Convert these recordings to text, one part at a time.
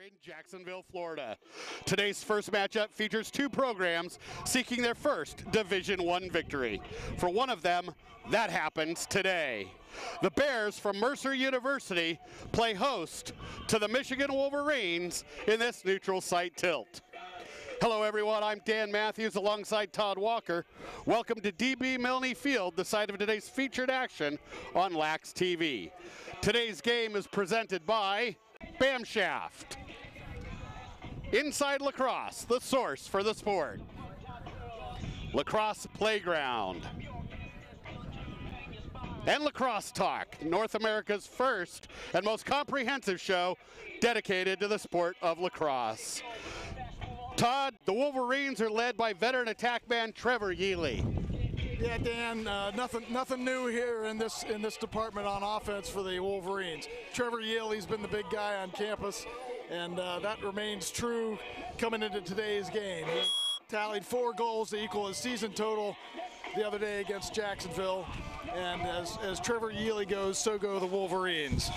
in Jacksonville, Florida. Today's first matchup features two programs seeking their first Division I victory. For one of them, that happens today. The Bears from Mercer University play host to the Michigan Wolverines in this neutral site tilt. Hello everyone, I'm Dan Matthews alongside Todd Walker. Welcome to DB Milne Field, the site of today's featured action on LaxxTV. Today's game is presented by Bam Shaft. Inside Lacrosse, the source for the sport. Lacrosse Playground. And Lacrosse Talk, North America's first and most comprehensive show dedicated to the sport of lacrosse. Todd, the Wolverines are led by veteran attackman Trevor Yealy. Yeah, Dan, nothing new here in this department on offense for the Wolverines. Trevor Yealy's been the big guy on campus, and that remains true coming into today's game. He tallied 4 goals to equal his season total the other day against Jacksonville, and as Trevor Yealy goes, so go the Wolverines.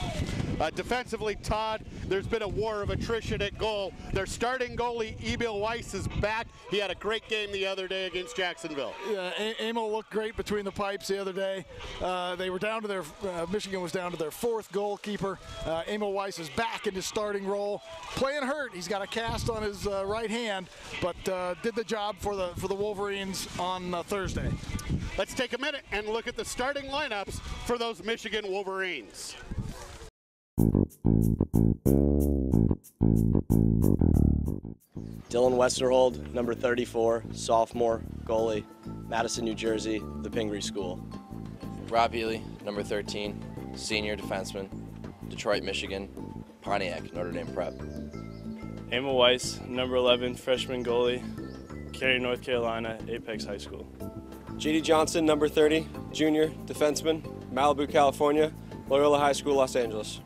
Defensively, Todd, there's been a war of attrition at goal. Their starting goalie, Emil Weiss, is back. He had a great game the other day against Jacksonville. Yeah, Emil looked great between the pipes the other day. They were down to their, Michigan was down to their 4th goalkeeper. Emil Weiss is back in his starting role. Playing hurt, he's got a cast on his right hand, but did the job for the Wolverines on Thursday. Let's take a minute and look at the starting lineups for those Michigan Wolverines. Dylan Westerhold, number 34, sophomore, goalie, Madison, New Jersey, the Pingree School. Rob Ely, number 13, senior defenseman, Detroit, Michigan, Pontiac, Notre Dame Prep. Emil Weiss, number 11, freshman goalie, Cary, North Carolina, Apex High School. J.D. Johnson, number 30, junior defenseman, Malibu, California, Loyola High School, Los Angeles.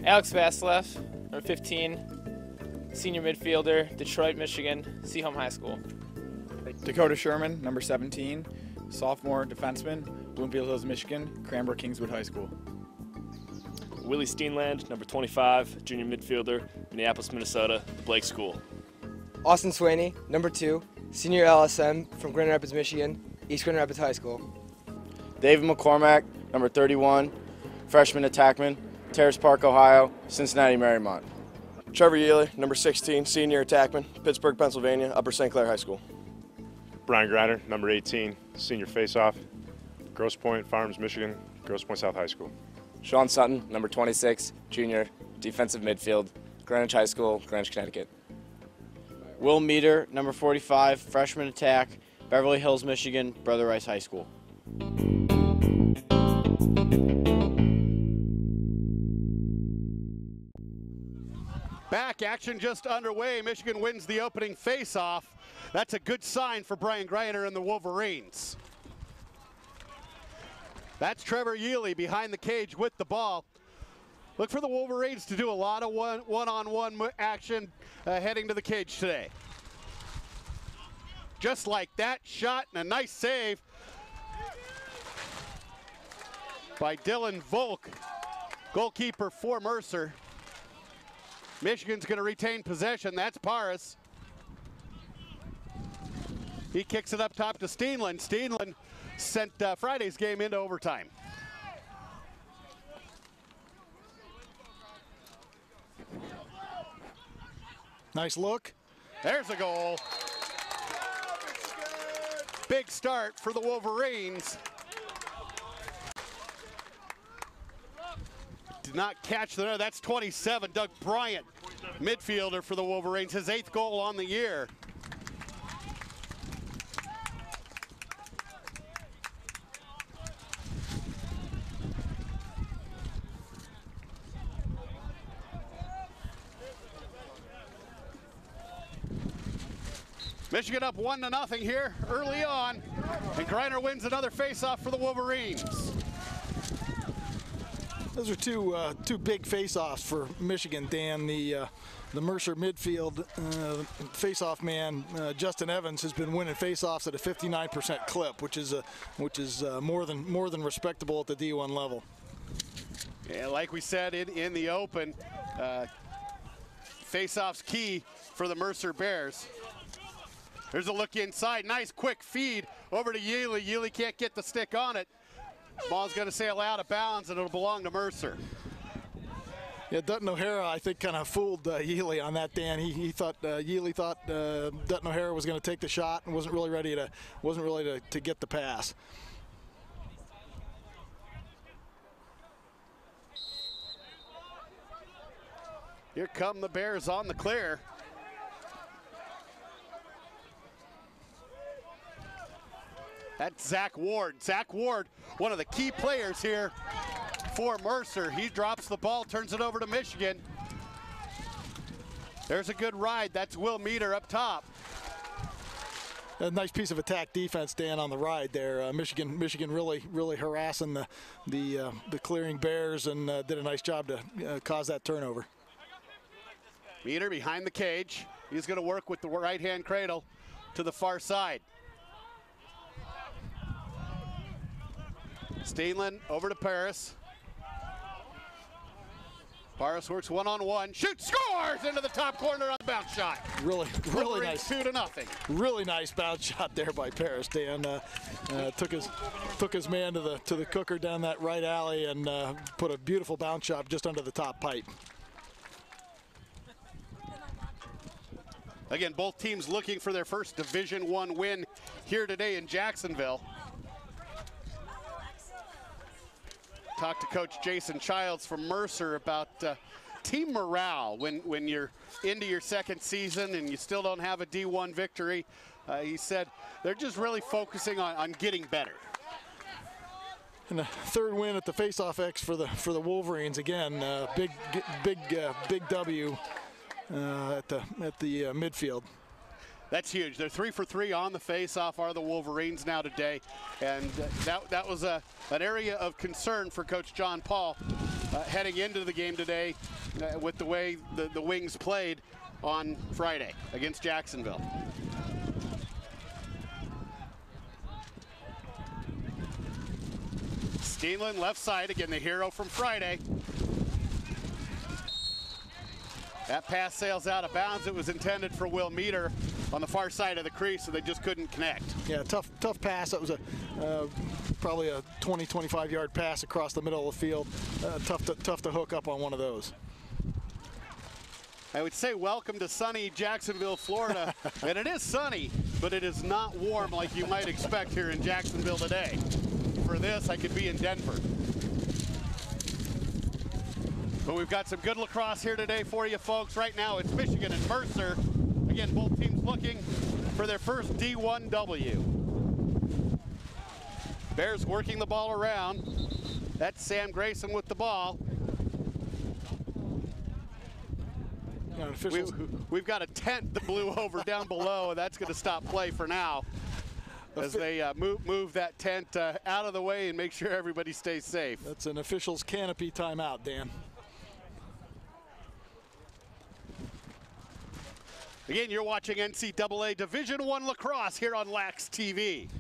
Alex Vasilev, number 15, senior midfielder, Detroit, Michigan, Seaholm High School. Dakota Sherman, number 17, sophomore defenseman, Bloomfield Hills, Michigan, Cranbrook Kingswood High School. Willie Steenland, number 25, junior midfielder, Minneapolis, Minnesota, the Blake School. Austin Swaney, number 2, senior LSM from Grand Rapids, Michigan, East Grand Rapids High School. David McCormack, number 31, freshman attackman, Terrace Park, Ohio, Cincinnati, Marymount. Trevor Yealy, number 16, senior attackman, Pittsburgh, Pennsylvania, Upper St. Clair High School. Brian Greiner, number 18, senior faceoff, Grosse Pointe Farms, Michigan, Grosse Pointe South High School. Sean Sutton, number 26, junior, defensive midfield, Greenwich High School, Greenwich, Connecticut. Will Meter, number 45, freshman attack, Beverly Hills, Michigan, Brother Rice High School. Back, action just underway. Michigan wins the opening face-off. That's a good sign for Brian Greiner and the Wolverines. That's Trevor Yealy behind the cage with the ball. Look for the Wolverines to do a lot of one-on-one action heading to the cage today. Just like that, shot and a nice save by Dylan Volk, goalkeeper for Mercer. Michigan's going to retain possession. That's Paris. He kicks it up top to Steenland. Steenland sent Friday's game into overtime. Nice look. There's a goal. Big start for the Wolverines. Did not catch there. That's 27. Doug Bryant, midfielder for the Wolverines, his 8th goal on the year. Michigan up 1-0 here early on, and Greiner wins another face-off for the Wolverines. Those are two big face-offs for Michigan, Dan. The Mercer midfield face-off man, Justin Evans, has been winning face-offs at a 59% clip, which is more than respectable at the D1 level. Yeah, like we said in the open, Face-off's key for the Mercer Bears. There's a look inside. Nice quick feed over to Yealy. Yealy can't get the stick on it. Ball's going to sail out of bounds, and it'll belong to Mercer. Yeah, Dutton O'Hara, I think, kind of fooled Yealy on that, Dan. He thought Yealy thought Dutton O'Hara was going to take the shot and wasn't really ready to get the pass. Here come the Bears on the clear. That's Zach Ward. Zach Ward, one of the key players here for Mercer. He drops the ball, turns it over to Michigan. There's a good ride. That's Will Meter up top. A nice piece of attack defense, Dan, on the ride there. Michigan really harassing the clearing Bears, and did a nice job to cause that turnover. Meter behind the cage. He's going to work with the right-hand cradle to the far side. Steenland over to Paris. Paris works one-on-one, shoots, scores into the top corner on the bounce shot. Really nice. 2-0. Really nice bounce shot there by Paris. Dan took his man to the cooker down that right alley and put a beautiful bounce shot just under the top pipe. Again, both teams looking for their first Division I win here today in Jacksonville. Talked to Coach Jason Childs from Mercer about team morale when you're into your second season and you still don't have a D1 victory. He said they're just really focusing on getting better. And the third win at the face-off X for the Wolverines again. Big W at the midfield. That's huge. They're 3 for 3 on the face-off, are the Wolverines now today. And that was an area of concern for Coach John Paul heading into the game today with the way the Wings played on Friday against Jacksonville. Steenland left side, again the hero from Friday. That pass sails out of bounds. It was intended for Will Meter on the far side of the crease, so they just couldn't connect. Yeah, tough pass. That was probably a 20, 25-yard pass across the middle of the field. Tough to hook up on one of those. I would say welcome to sunny Jacksonville, Florida. And it is sunny, but it is not warm like you might expect here in Jacksonville today. For this, I could be in Denver. But we've got some good lacrosse here today for you folks. Right now it's Michigan and Mercer. Again, both teams looking for their first D1 W. Bears working the ball around. That's Sam Grayson with the ball. We've got a tent that blew over down below, and that's going to stop play for now as they move that tent out of the way and make sure everybody stays safe. That's an official's canopy timeout, Dan. Again, you're watching NCAA Division I Lacrosse here on LaxxTV.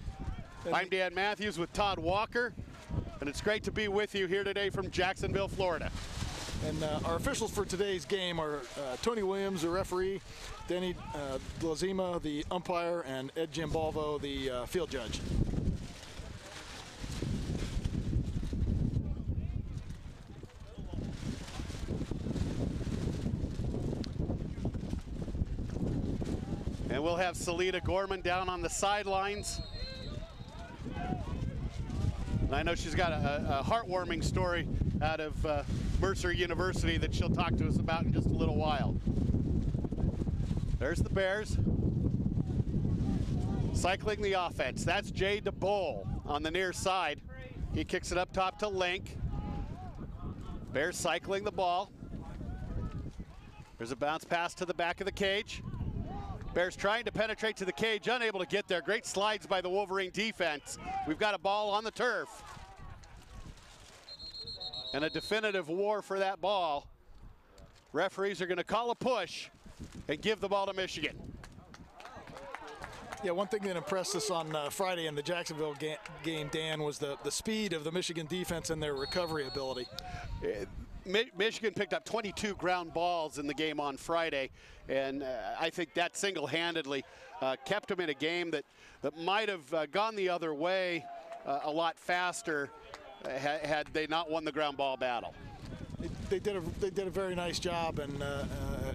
I'm Dan Matthews with Todd Walker, and it's great to be with you here today from Jacksonville, Florida. And our officials for today's game are Tony Williams, the referee, Denny Glazima, the umpire, and Ed Giambalvo, the field judge. And we'll have Salita Gorman down on the sidelines. And I know she's got a heartwarming story out of Mercer University that she'll talk to us about in just a little while. There's the Bears. Cycling the offense. That's Jay DeBoll on the near side. He kicks it up top to Link. Bears cycling the ball. There's a bounce pass to the back of the cage. Bears trying to penetrate to the cage, unable to get there. Great slides by the Wolverine defense. We've got a ball on the turf. And a definitive war for that ball. Referees are going to call a push and give the ball to Michigan. Yeah, one thing that impressed us on Friday in the Jacksonville game, Dan, was the speed of the Michigan defense and their recovery ability. Michigan picked up 22 ground balls in the game on Friday, and I think that single-handedly kept them in a game that might have gone the other way a lot faster had they not won the ground ball battle. They did a very nice job, and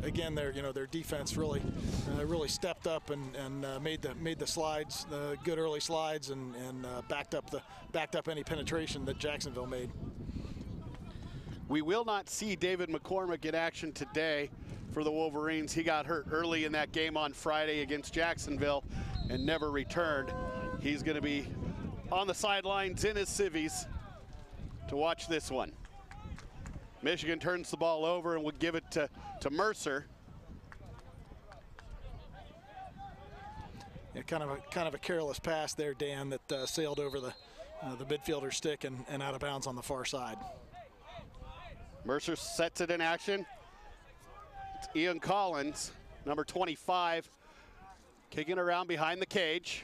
again, their defense really stepped up and made the slides, the good early slides, and backed up any penetration that Jacksonville made. We will not see David McCormick in action today for the Wolverines. He got hurt early in that game on Friday against Jacksonville and never returned. He's going to be on the sidelines in his civvies to watch this one. Michigan turns the ball over and would give it to Mercer. Yeah, kind of a careless pass there, Dan, that sailed over the midfielder's stick and out of bounds on the far side. Mercer sets it in action. It's Ian Collins, number 25, kicking around behind the cage.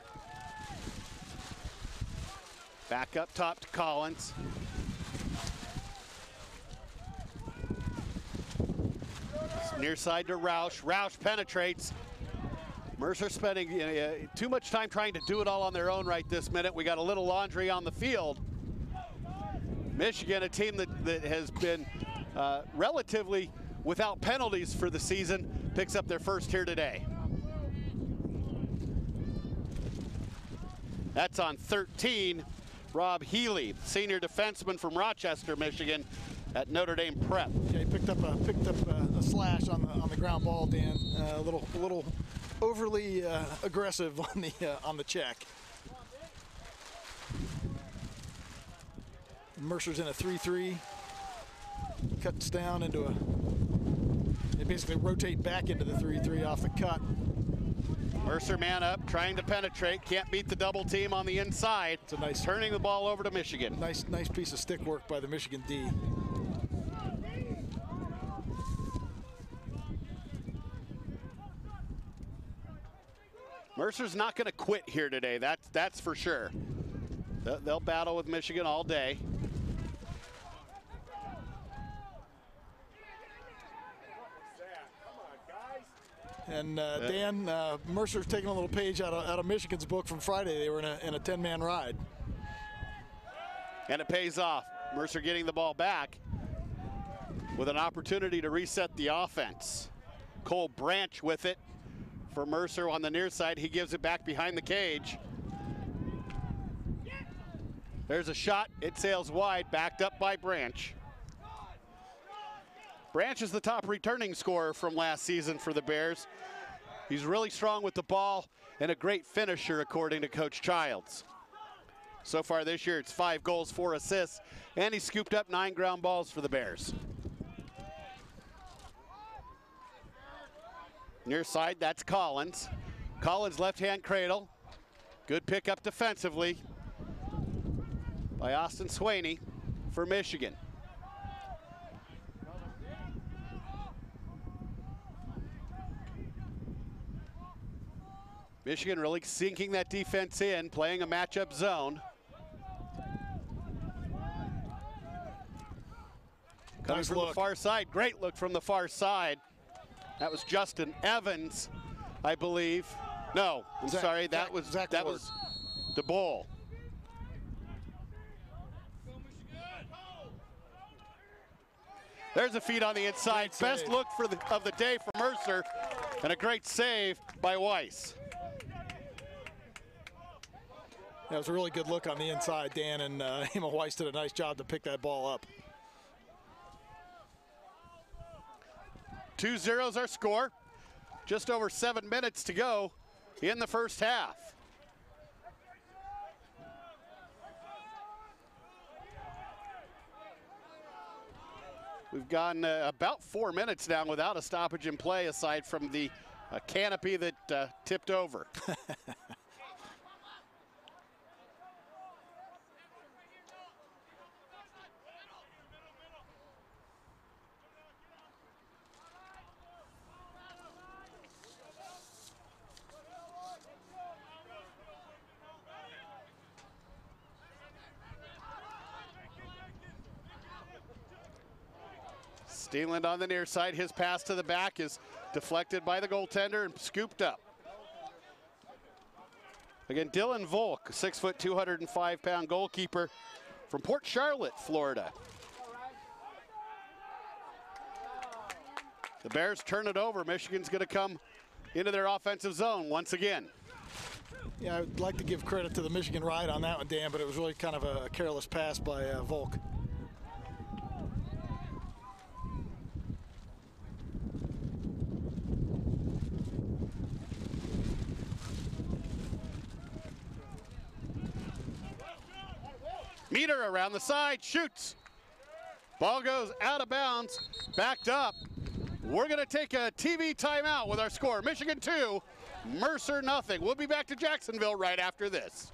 Back up top to Collins. Near side to Roush. Roush penetrates. Mercer spending too much time trying to do it all on their own right this minute. We got a little laundry on the field. Michigan, a team that has been relatively without penalties for the season, picks up their first here today. That's on 13. Rob Healy, senior defenseman from Rochester, Michigan, at Notre Dame Prep. Yeah, he picked up a slash on the ground ball, Dan. A little overly aggressive on the check. Mercer's in a 3-3. Cuts down into they basically rotate back into the 3-3 off the cut. Mercer man up, trying to penetrate, can't beat the double team on the inside. It's a nice turning the ball over to Michigan. Nice piece of stick work by the Michigan D. Mercer's not going to quit here today. That's for sure. They'll battle with Michigan all day. And Dan, Mercer's taking a little page out of Michigan's book from Friday. They were in a 10-man ride. And it pays off. Mercer getting the ball back with an opportunity to reset the offense. Cole Branch with it for Mercer on the near side. He gives it back behind the cage. There's a shot. It sails wide, backed up by Branch. Branch is the top returning scorer from last season for the Bears. He's really strong with the ball and a great finisher, according to Coach Childs. So far this year, it's 5 goals, 4 assists, and he scooped up 9 ground balls for the Bears. Near side, that's Collins. Collins left-hand cradle. Good pickup defensively by Austin Swaney for Michigan. Michigan really sinking that defense in, playing a matchup zone. Coming from the far side, great look from the far side. That was Justin Evans, I believe. No, I'm sorry, that was DeBoll. There's a feed on the inside. Best look of the day for Mercer, and a great save by Weiss. That was a really good look on the inside, Dan, and Emil Weiss did a nice job to pick that ball up. 2-0's our score. Just over 7 minutes to go in the first half. We've gone about 4 minutes now without a stoppage in play, aside from the canopy that tipped over. Steenland on the near side. His pass to the back is deflected by the goaltender and scooped up. Again, Dylan Volk, 6 foot, 205-pound goalkeeper from Port Charlotte, Florida. The Bears turn it over. Michigan's going to come into their offensive zone once again. Yeah, I'd like to give credit to the Michigan ride on that one, Dan, but it was really kind of a careless pass by Volk. Meter around the side, shoots. Ball goes out of bounds, backed up. We're going to take a TV timeout with our score. Michigan 2, Mercer nothing. We'll be back to Jacksonville right after this.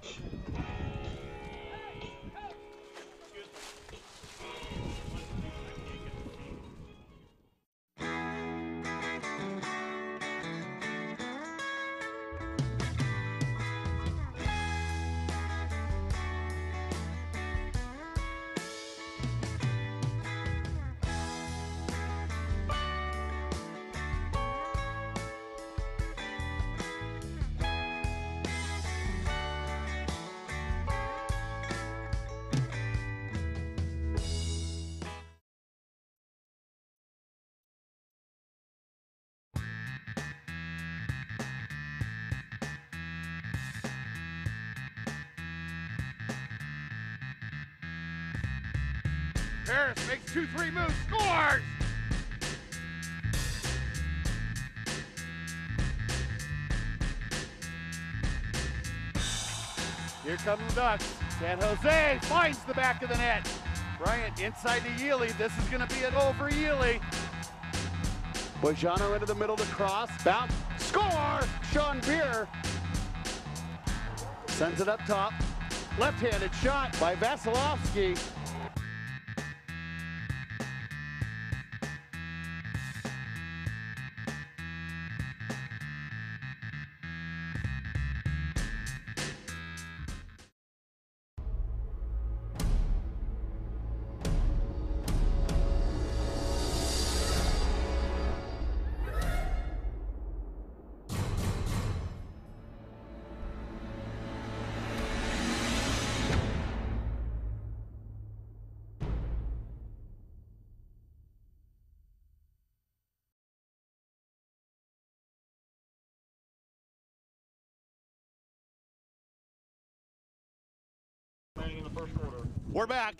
Harris makes 2-3 moves, scores! Here come the Ducks. San Jose finds the back of the net. Bryant inside to Yealy. This is going to be a goal for Yealy. Bojano into the middle to cross. Bounce. Score! Sean Beer sends it up top. Left-handed shot by Vasilevsky. In the first quarter. We're back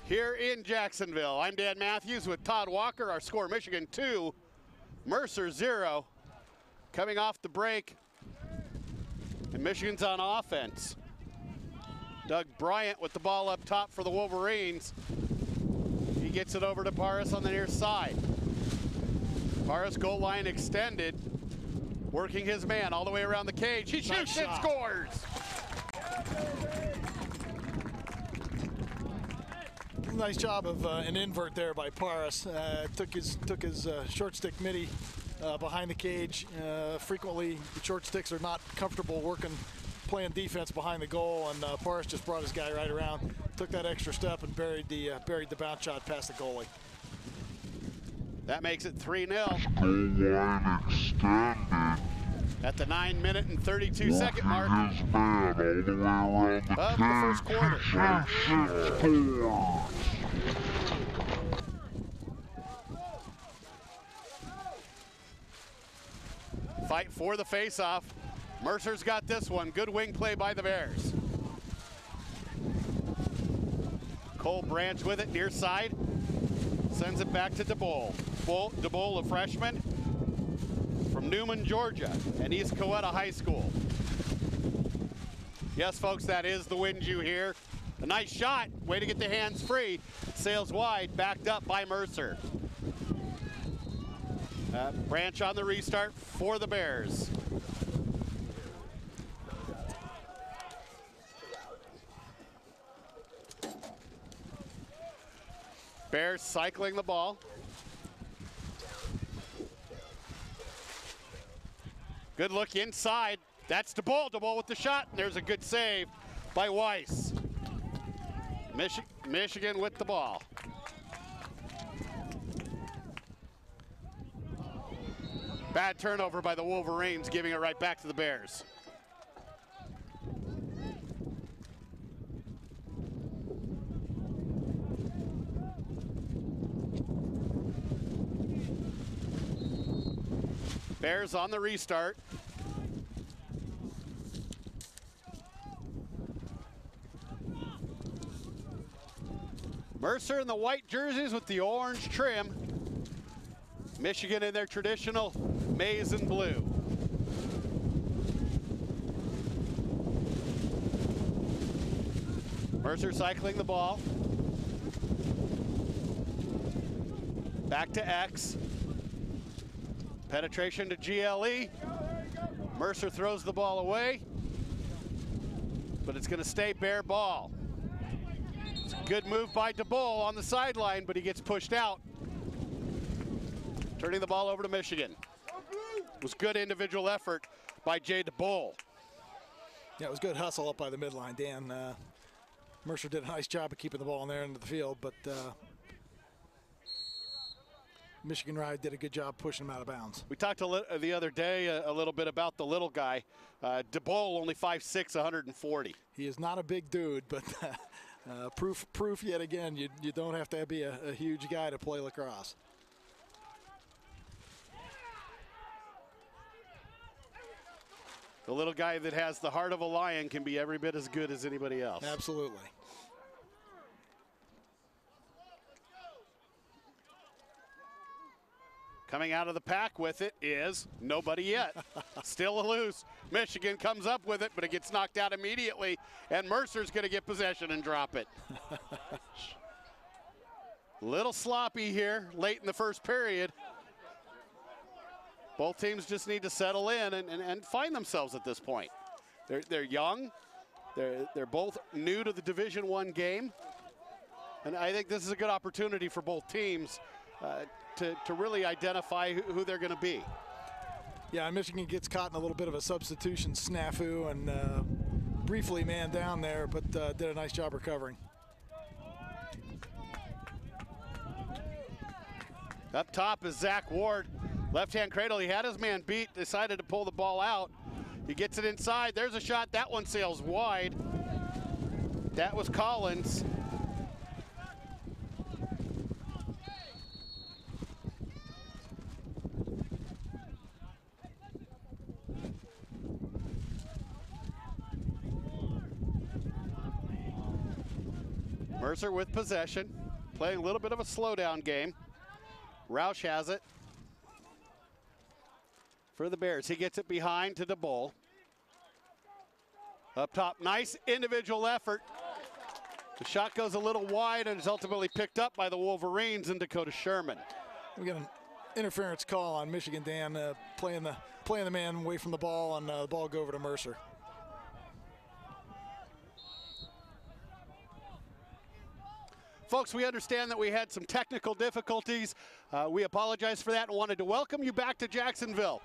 here in Jacksonville. I'm Dan Matthews with Todd Walker. Our score, Michigan 2, Mercer 0. Coming off the break, and Michigan's on offense. Doug Bryant with the ball up top for the Wolverines. He gets it over to Paris on the near side. Paris goal line extended, working his man all the way around the cage. He shoots and scores! Nice job of an invert there by Paris. Took his short stick midi behind the cage. Frequently, the short sticks are not comfortable playing defense behind the goal, and Paris just brought his guy right around, took that extra step, and buried the bounce shot past the goalie. That makes it 3-0. At the 9-minute and 32-second mark of the first quarter. Fight for the face-off. Mercer's got this one. Good wing play by the Bears. Cole Branch with it near side. Sends it back to DeBoll. DeBoll, a freshman from Newman, Georgia, and East Coweta High School. Yes, folks, that is the wind you hear. A nice shot. Way to get the hands free. Sails wide, backed up by Mercer. Branch on the restart for the Bears. Bears cycling the ball. Good look inside. That's DeBoll. DeBoll with the shot. And there's a good save by Weiss. Michigan with the ball. Bad turnover by the Wolverines, giving it right back to the Bears. Bears on the restart. Mercer in the white jerseys with the orange trim. Michigan in their traditional maize and blue. Mercer cycling the ball. Back to X. Penetration to GLE. Mercer throws the ball away, but it's going to stay Bear ball. It's a good move by DeBull on the sideline, but he gets pushed out. Turning the ball over to Michigan. It was good individual effort by Jay DeBull. Yeah, it was good hustle up by the midline, Dan. Mercer did a nice job of keeping the ball in there into the field, but Michigan Ride did a good job pushing him out of bounds. We talked the other day a little bit about the little guy. DeBull, only 5'6", 140. He is not a big dude, but proof yet again, you don't have to be a huge guy to play lacrosse. The little guy that has the heart of a lion can be every bit as good as anybody else. Absolutely. Coming out of the pack with it is nobody yet. Still a loose. Michigan comes up with it, but it gets knocked out immediately, and Mercer's going to get possession and drop it. Little sloppy here late in the first period. Both teams just need to settle in and find themselves at this point. They're young. They're both new to the Division I game. And I think this is a good opportunity for both teams to really identify who they're going to be. Yeah, Michigan gets caught in a little bit of a substitution snafu and briefly man down there, but did a nice job recovering. Up top is Zach Ward. Left-hand cradle, he had his man beat, decided to pull the ball out. He gets it inside, there's a shot, that one sails wide. That was Collins. Mercer with possession, playing a little bit of a slowdown game. Roush has it for the Bears. He gets it behind to DeBull. Up top, nice individual effort. The shot goes a little wide and is ultimately picked up by the Wolverines and Dakota Sherman. We got an interference call on Michigan, Dan, playing the man away from the ball, and the ball go over to Mercer. Folks, we understand that we had some technical difficulties. We apologize for that and wanted to welcome you back to Jacksonville.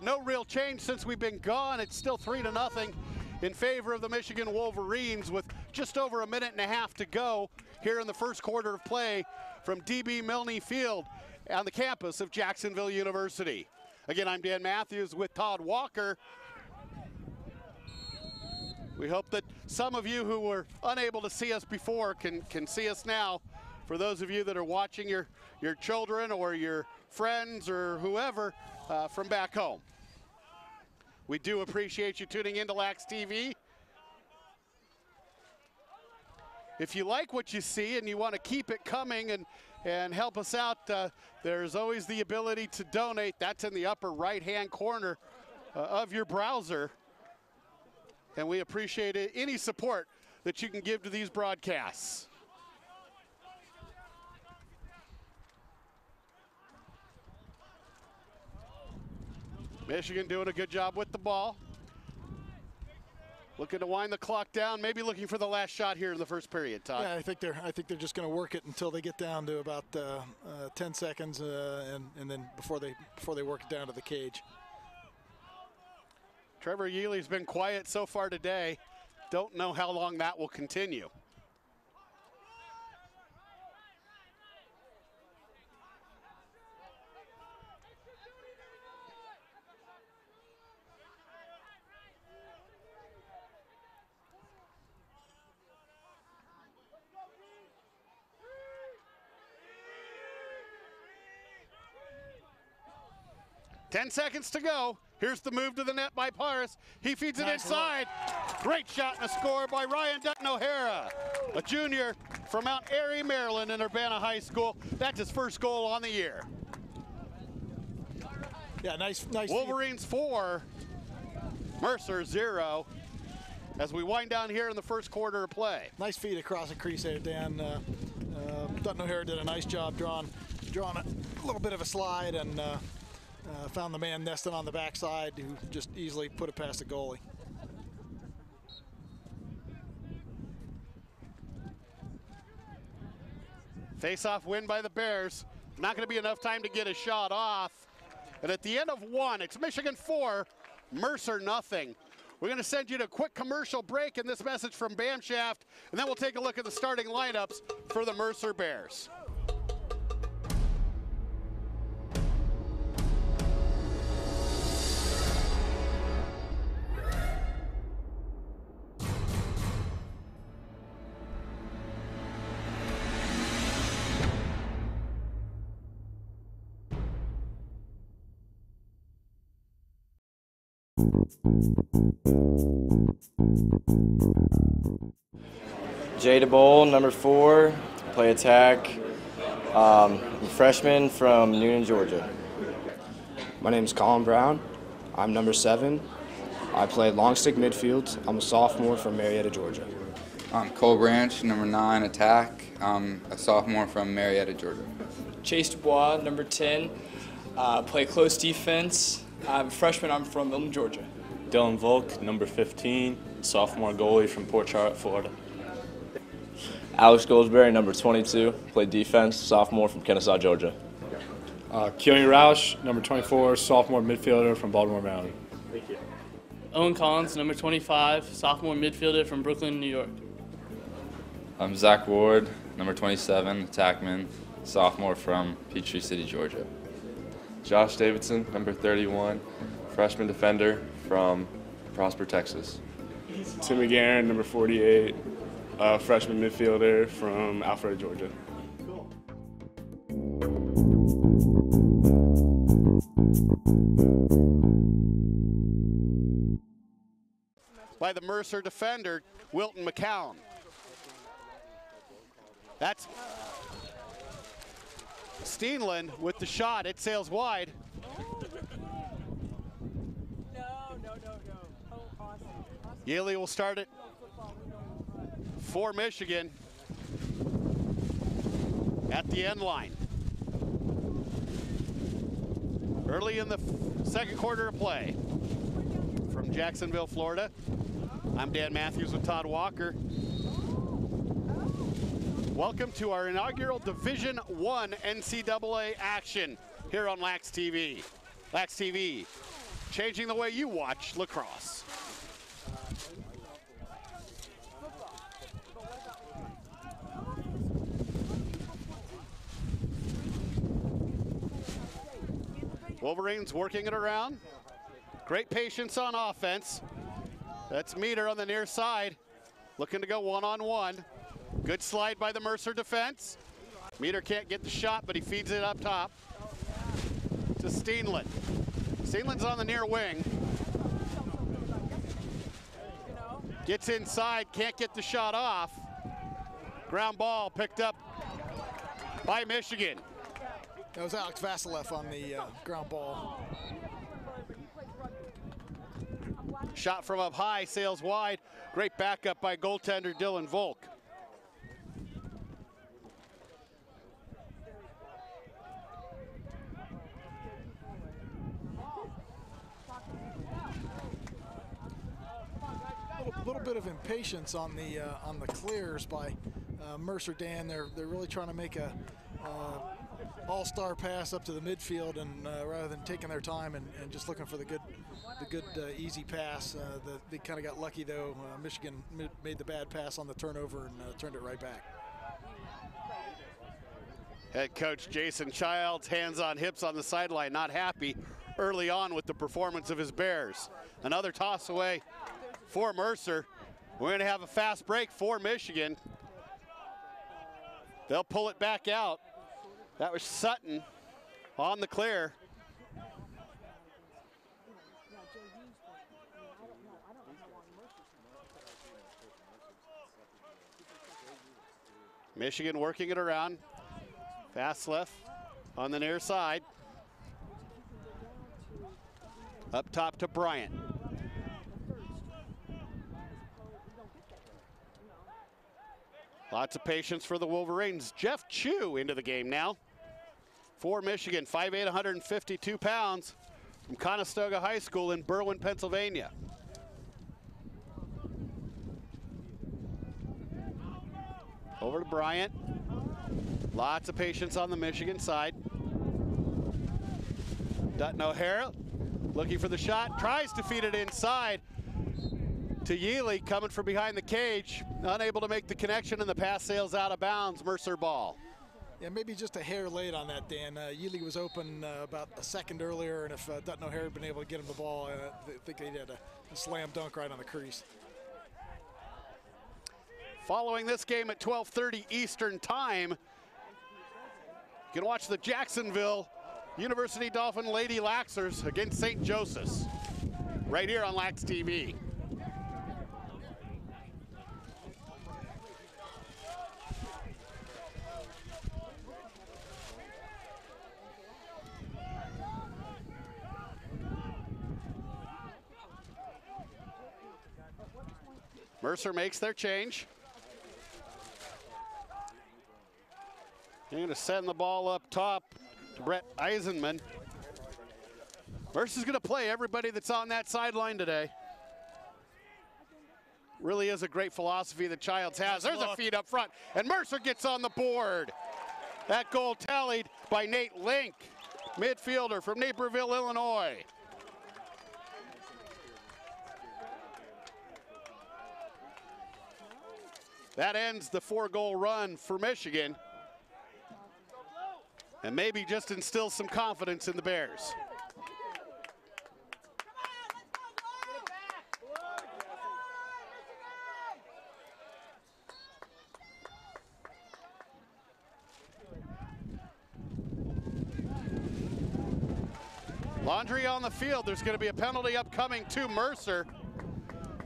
No real change since we've been gone. It's still 3-0 in favor of the Michigan Wolverines with just over a minute and a half to go here in the first quarter of play from DB Milne Field on the campus of Jacksonville University. Again, I'm Dan Matthews with Todd Walker. We hope that some of you who were unable to see us before can see us now. For those of you that are watching your children or your friends or whoever from back home. We do appreciate you tuning into LaxxTV. If you like what you see and you want to keep it coming and help us out, there's always the ability to donate. That's in the upper right-hand corner of your browser. And we appreciate any support that you can give to these broadcasts. Michigan doing a good job with the ball. Looking to wind the clock down, maybe looking for the last shot here in the first period, Todd. Yeah, I think they're just going to work it until they get down to about 10 seconds, and then before they work it down to the cage. Trevor Yealy's been quiet so far today. Don't know how long that will continue. 10 seconds to go. Here's the move to the net by Paris. He feeds it inside. Great shot and a score by Ryan Dutton O'Hara, a junior from Mount Airy, Maryland in Urbana High School. That's his first goal on the year. Yeah, nice. Wolverines 4, Mercer 0. As we wind down here in the first quarter of play. Nice feed across the crease there, Dan. Dutton O'Hara did a nice job drawing a little bit of a slide and found the man nesting on the backside who just easily put it past the goalie. Face-off win by the Bears. Not going to be enough time to get a shot off. And at the end of one, it's Michigan 4, Mercer nothing. We're going to send you to a quick commercial break and this message from Bamshaft, and then we'll take a look at the starting lineups for the Mercer Bears. Jada Bowl, number 4, play attack. Freshman from Noonan, Georgia. My name is Colin Brown. I'm number 7. I play long stick midfield. I'm a sophomore from Marietta, Georgia. I'm Cole Branch, number 9, attack. I'm a sophomore from Marietta, Georgia. Chase Dubois, number 10, play close defense. I'm a freshman. I'm from Milton, Georgia. Dylan Volk, number 15, sophomore goalie from Port Charlotte, Florida. Alex Goldsberry, number 22, played defense, sophomore from Kennesaw, Georgia. Keone Roush, number 24, sophomore midfielder from Baltimore, Maryland. Thank you. Owen Collins, number 25, sophomore midfielder from Brooklyn, New York. I'm Zach Ward, number 27, attackman, sophomore from Peachtree City, Georgia. Josh Davidson, number 31, freshman defender from Prosper, Texas. Tim McGarren, number 48, freshman midfielder from Alpharetta, Georgia. By the Mercer defender, Wilton McCown. That's Steenland with the shot. It sails wide. Yaley will start it for Michigan at the end line. Early in the second quarter of play. From Jacksonville, Florida, I'm Dan Matthews with Todd Walker. Welcome to our inaugural Division I NCAA action here on LaxxTV. LaxxTV, changing the way you watch lacrosse. Wolverines working it around. Great patience on offense. That's Meter on the near side, looking to go one-on-one. Good slide by the Mercer defense. Meter can't get the shot, but he feeds it up top to Steenland. Steenland's on the near wing. Gets inside, can't get the shot off. Ground ball picked up by Michigan. That was Alex Vasilev on the ground ball. Shot from up high, sails wide. Great backup by goaltender Dylan Volk. A little bit of impatience on the clears by Mercer, Dan. They're really trying to make a all-star pass up to the midfield, and rather than taking their time and just looking for the good easy pass, they kind of got lucky though. Michigan made the bad pass on the turnover and turned it right back. Head coach Jason Childs, hands on hips on the sideline, not happy early on with the performance of his Bears. Another toss away for Mercer. We're going to have a fast break for Michigan. They'll pull it back out. That was Sutton on the clear. Michigan working it around. Fast left on the near side. Up top to Bryant. Lots of patience for the Wolverines. Jeff Chu into the game now. For Michigan, 5'8", 152 pounds from Conestoga High School in Berwyn, Pennsylvania. Over to Bryant. Lots of patience on the Michigan side. Dutton O'Hara looking for the shot, tries to feed it inside to Yealy, coming from behind the cage, unable to make the connection, and the pass sails out of bounds. Mercer ball. Yeah, maybe just a hair late on that, Dan. Yealy was open about a second earlier, and if Dutton O'Hara had been able to get him the ball, I think he'd had a slam dunk right on the crease. Following this game at 12:30 Eastern Time, you can watch the Jacksonville University Dolphin Lady Laxers against St. Joseph's right here on LaxxTV. Mercer makes their change. They're going to send the ball up top to Brett Eisenman. Mercer's going to play everybody that's on that sideline today. Really is a great philosophy that Childs has. There's a feed up front, and Mercer gets on the board. That goal tallied by Nate Link, midfielder from Naperville, Illinois. That ends the 4-goal run for Michigan, and maybe just instills some confidence in the Bears. Laundry on the field. There's going to be a penalty upcoming to Mercer.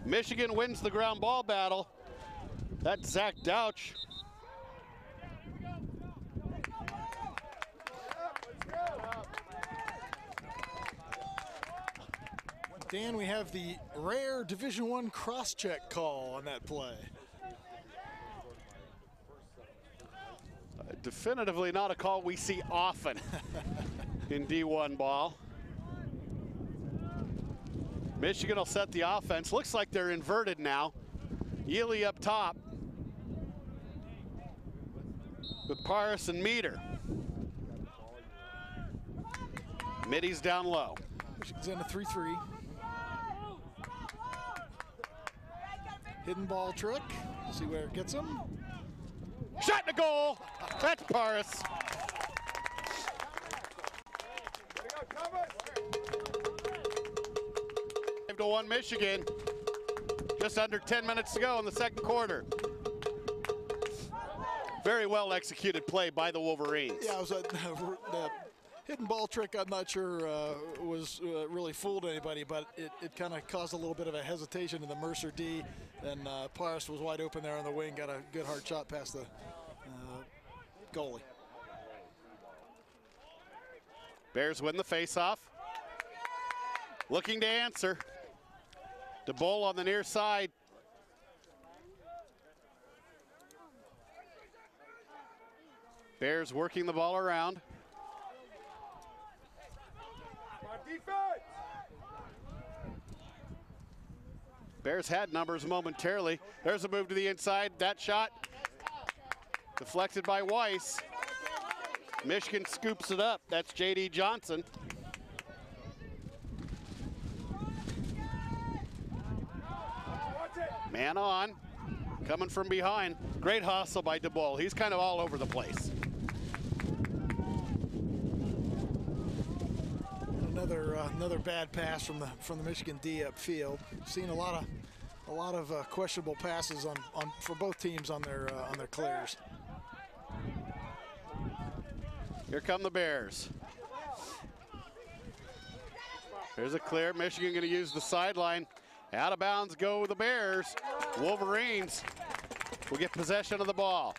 Michigan wins the ground ball battle. That's Zach Douch. Dan, we have the rare Division I cross-check call on that play. Definitively not a call we see often in D1 ball. Michigan will set the offense. Looks like they're inverted now. Yealy up top with Paris and Meter. Middy's down low. Michigan's in a 3-3. Hidden ball trick. See where it gets him. Shot in the goal. That's Paris. To 1 Michigan. Just under 10 minutes to go in the second quarter. Very well executed play by the Wolverines. Yeah, it was the hidden ball trick. I'm not sure was really fooled anybody, but it kind of caused a little bit of a hesitation in the Mercer D, and Paris was wide open there on the wing, got a good hard shot past the goalie. Bears win the faceoff. Looking to answer. DeBoll on the near side. Bears working the ball around. Bears had numbers momentarily. There's a move to the inside. That shot deflected by Weiss. Michigan scoops it up. That's J.D. Johnson. Man on, coming from behind. Great hustle by DeBoll. He's kind of all over the place. Another bad pass from the Michigan D upfield. Seen a lot of questionable passes on for both teams on their clears. Here come the Bears. Here's a clear. Michigan going to use the sideline. Out of bounds go the Bears. Wolverines will get possession of the ball.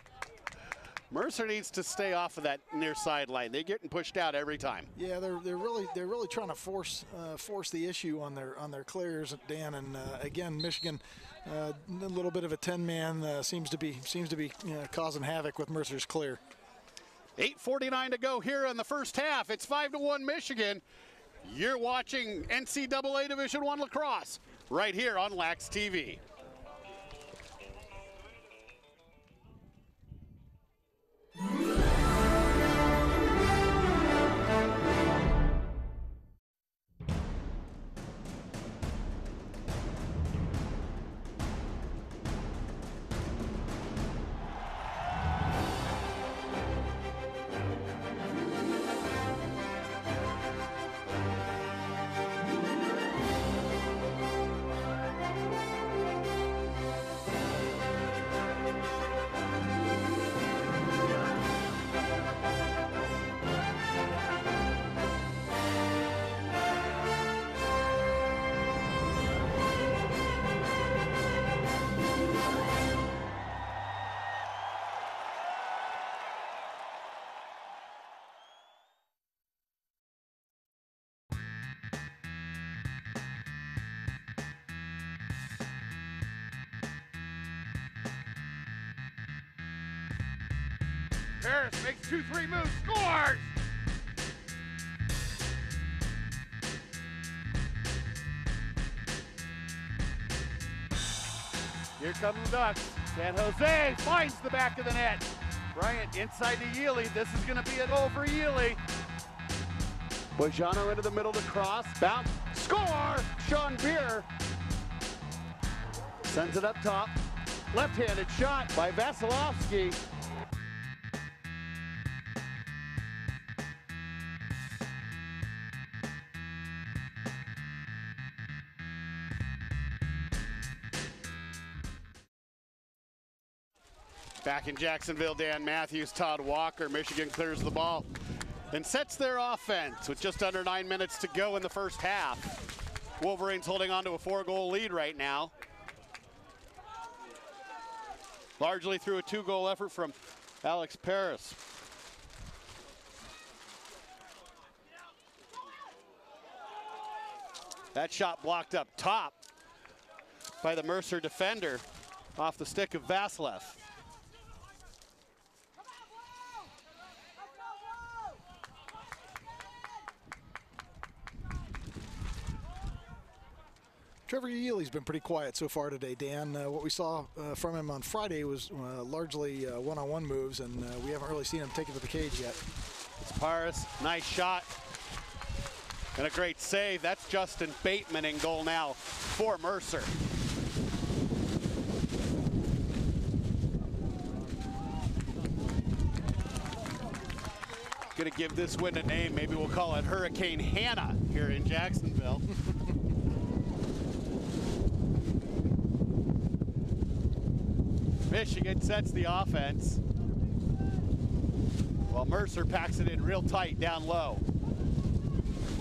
Mercer needs to stay off of that near sideline. They're getting pushed out every time. Yeah, they're really trying to force the issue on their clears, Dan. And again, Michigan, a little bit of a 10-man seems to be causing havoc with Mercer's clear. 8:49 to go here in the first half. It's 5-1 Michigan. You're watching NCAA Division I Lacrosse right here on LaxxTV. Harris makes 2-3 moves, scores! Here come the Ducks. San Jose finds the back of the net. Bryant inside to Yealy. This is going to be a goal for Yealy. Bojano into the middle to cross. Bounce. Score! Sean Beer sends it up top. Left-handed shot by Vasilevsky. Back in Jacksonville, Dan Matthews, Todd Walker. Michigan clears the ball and sets their offense with just under 9 minutes to go in the first half. Wolverines holding on to a 4-goal lead right now. Largely through a 2-goal effort from Alex Paris. That shot blocked up top by the Mercer defender off the stick of Vasilev. Trevor Yealy's been pretty quiet so far today, Dan. What we saw from him on Friday was largely one-on-one moves, and we haven't really seen him take it to the cage yet. It's Paris, nice shot, and a great save. That's Justin Bateman in goal now for Mercer. Gonna give this win a name. Maybe we'll call it Hurricane Hannah here in Jacksonville. Michigan sets the offense, while Mercer packs it in real tight down low.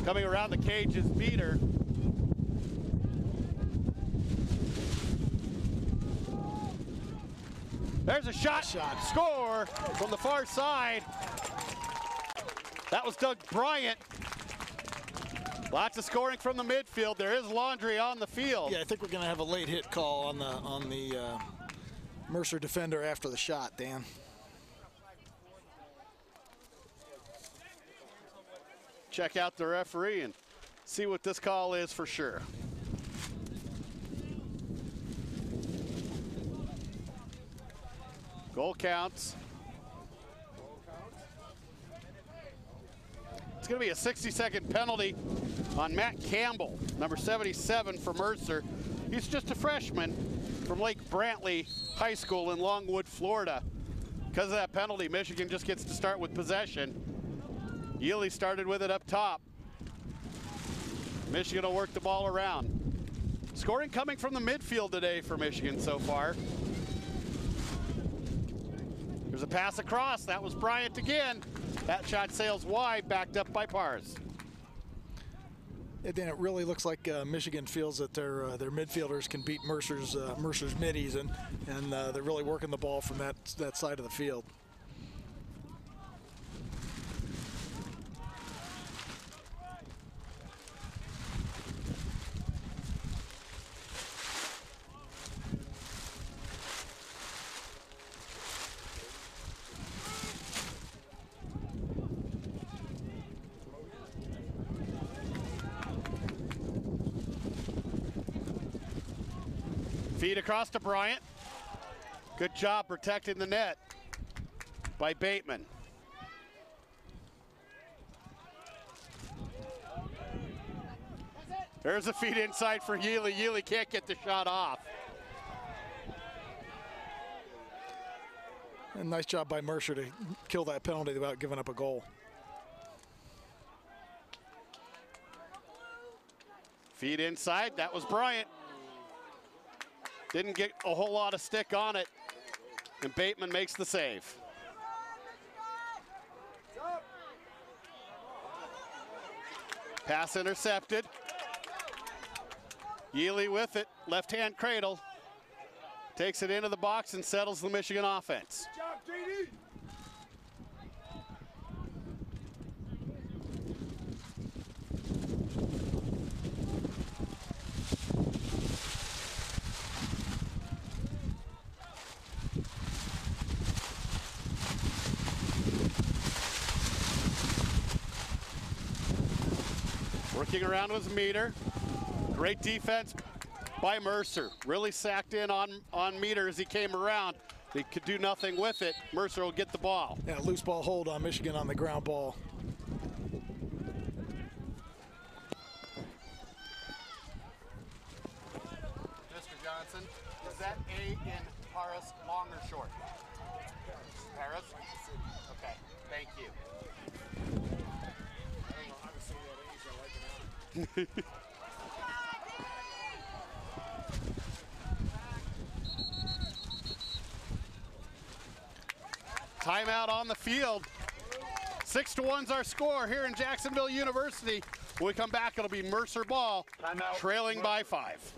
Coming around the cage is Beater. There's a shot. Score from the far side. That was Doug Bryant. Lots of scoring from the midfield. There is laundry on the field. Yeah, I think we're going to have a late hit call on the Mercer defender after the shot, Dan. Check out the referee and see what this call is for sure. Goal counts. It's going to be a 60-second penalty on Matt Campbell, number 77 for Mercer. He's just a freshman from Lake Brantley High School in Longwood, Florida. Because of that penalty, Michigan just gets to start with possession. Yealy started with it up top. Michigan will work the ball around. Scoring coming from the midfield today for Michigan so far. There's a pass across. That was Bryant again. That shot sails wide, backed up by Pars. And then it really looks like Michigan feels that their midfielders can beat Mercer's middies, and they're really working the ball from that side of the field. Feed across to Bryant. Good job protecting the net by Bateman. There's a feed inside for Yealy. Yealy can't get the shot off. And nice job by Mercer to kill that penalty without giving up a goal. Feed inside, that was Bryant. Didn't get a whole lot of stick on it, and Bateman makes the save. Pass intercepted. Yealy with it, left-hand cradle. Takes it into the box and settles the Michigan offense. Working around with Meter. Great defense by Mercer. Really sacked in on Meter as he came around. He could do nothing with it. Mercer will get the ball. Yeah, loose ball hold on Michigan on the ground ball. Mr. Johnson, is that A in Paris long or short? Paris? Okay, thank you. I don't know how to say that age, I like it out. Timeout on the field. 6-1's our score here in Jacksonville University. When we come back, it'll be Mercer ball, trailing by 5.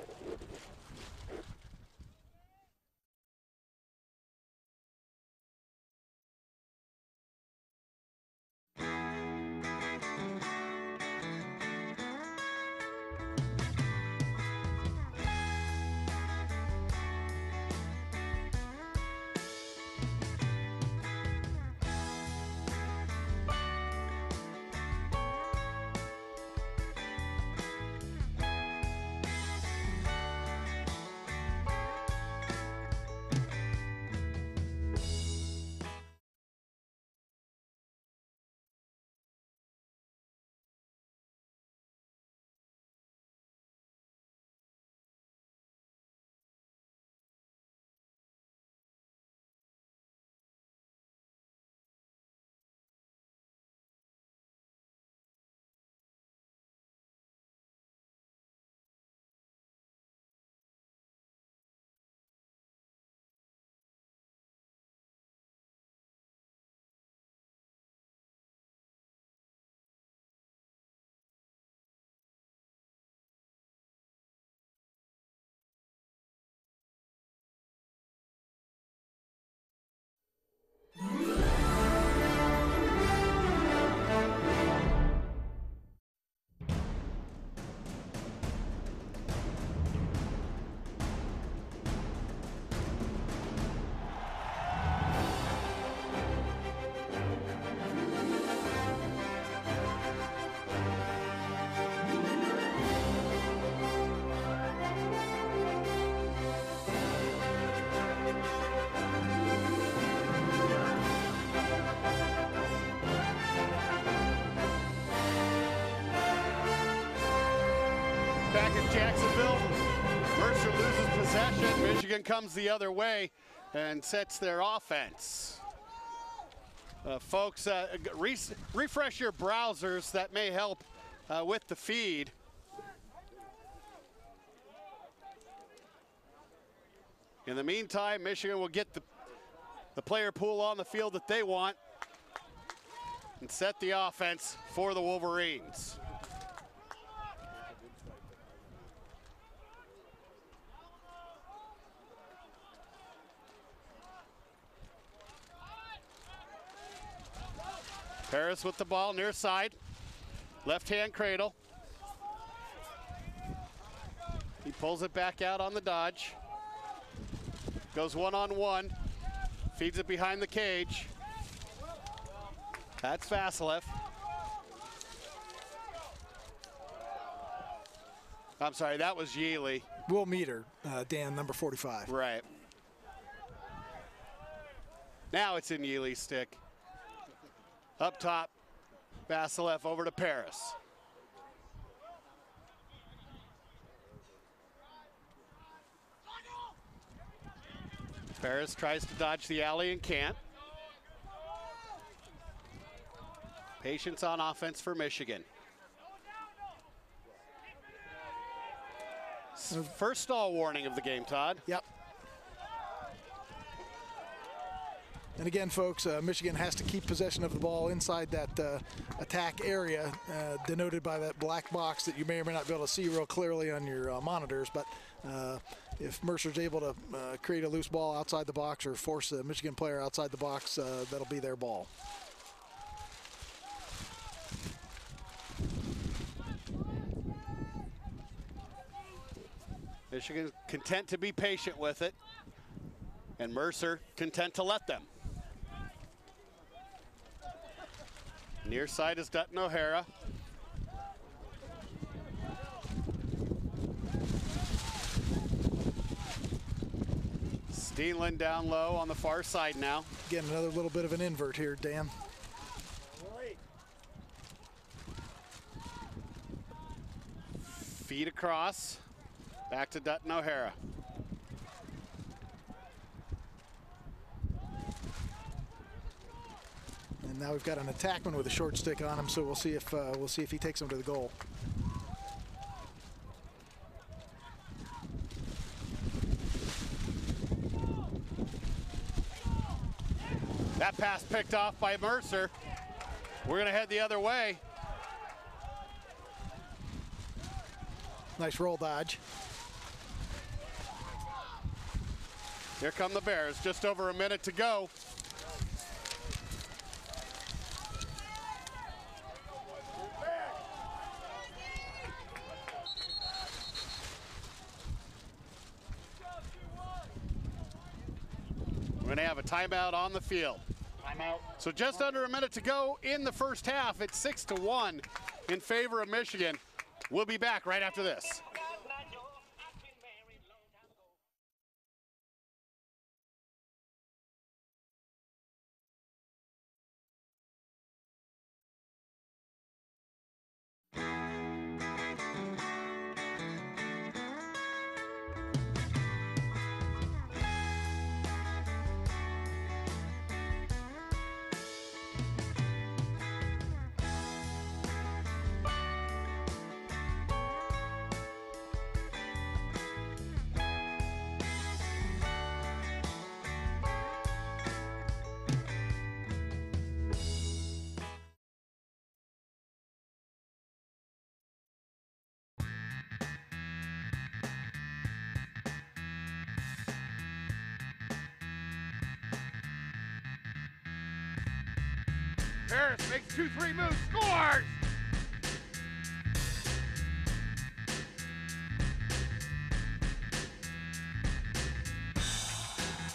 Back in Jacksonville, Mercer loses possession. Michigan comes the other way and sets their offense. Folks, refresh your browsers. That may help with the feed. In the meantime, Michigan will get the player pool on the field that they want and set the offense for the Wolverines. Paris with the ball near side, left-hand cradle. He pulls it back out on the dodge. Goes one-on-one, feeds it behind the cage. That's Vasilev. I'm sorry, that was Yealy. Will Meter, Dan, number 45. Right. Now it's in Yealy's stick. Up top, Vasilev over to Paris. Paris tries to dodge the alley and can't. Patience on offense for Michigan. First stall warning of the game, Todd. Yep. And again, folks, Michigan has to keep possession of the ball inside that attack area, denoted by that black box that you may or may not be able to see real clearly on your monitors. But if Mercer's able to create a loose ball outside the box or force a Michigan player outside the box, that'll be their ball. Michigan content to be patient with it, and Mercer content to let them. Near side is Dutton O'Hara. Steenland down low on the far side now. Again, another little bit of an invert here, Dan. Feed across. Back to Dutton O'Hara. And now we've got an attackman with a short stick on him, so we'll see if he takes him to the goal. That pass picked off by Mercer. We're going to head the other way. Nice roll dodge. Here come the Bears, just over a minute to go. We're going to have a timeout on the field. Timeout. So just under a minute to go in the first half. It's 6-1 in favor of Michigan. We'll be back right after this. Paris makes 2-3 moves, scores!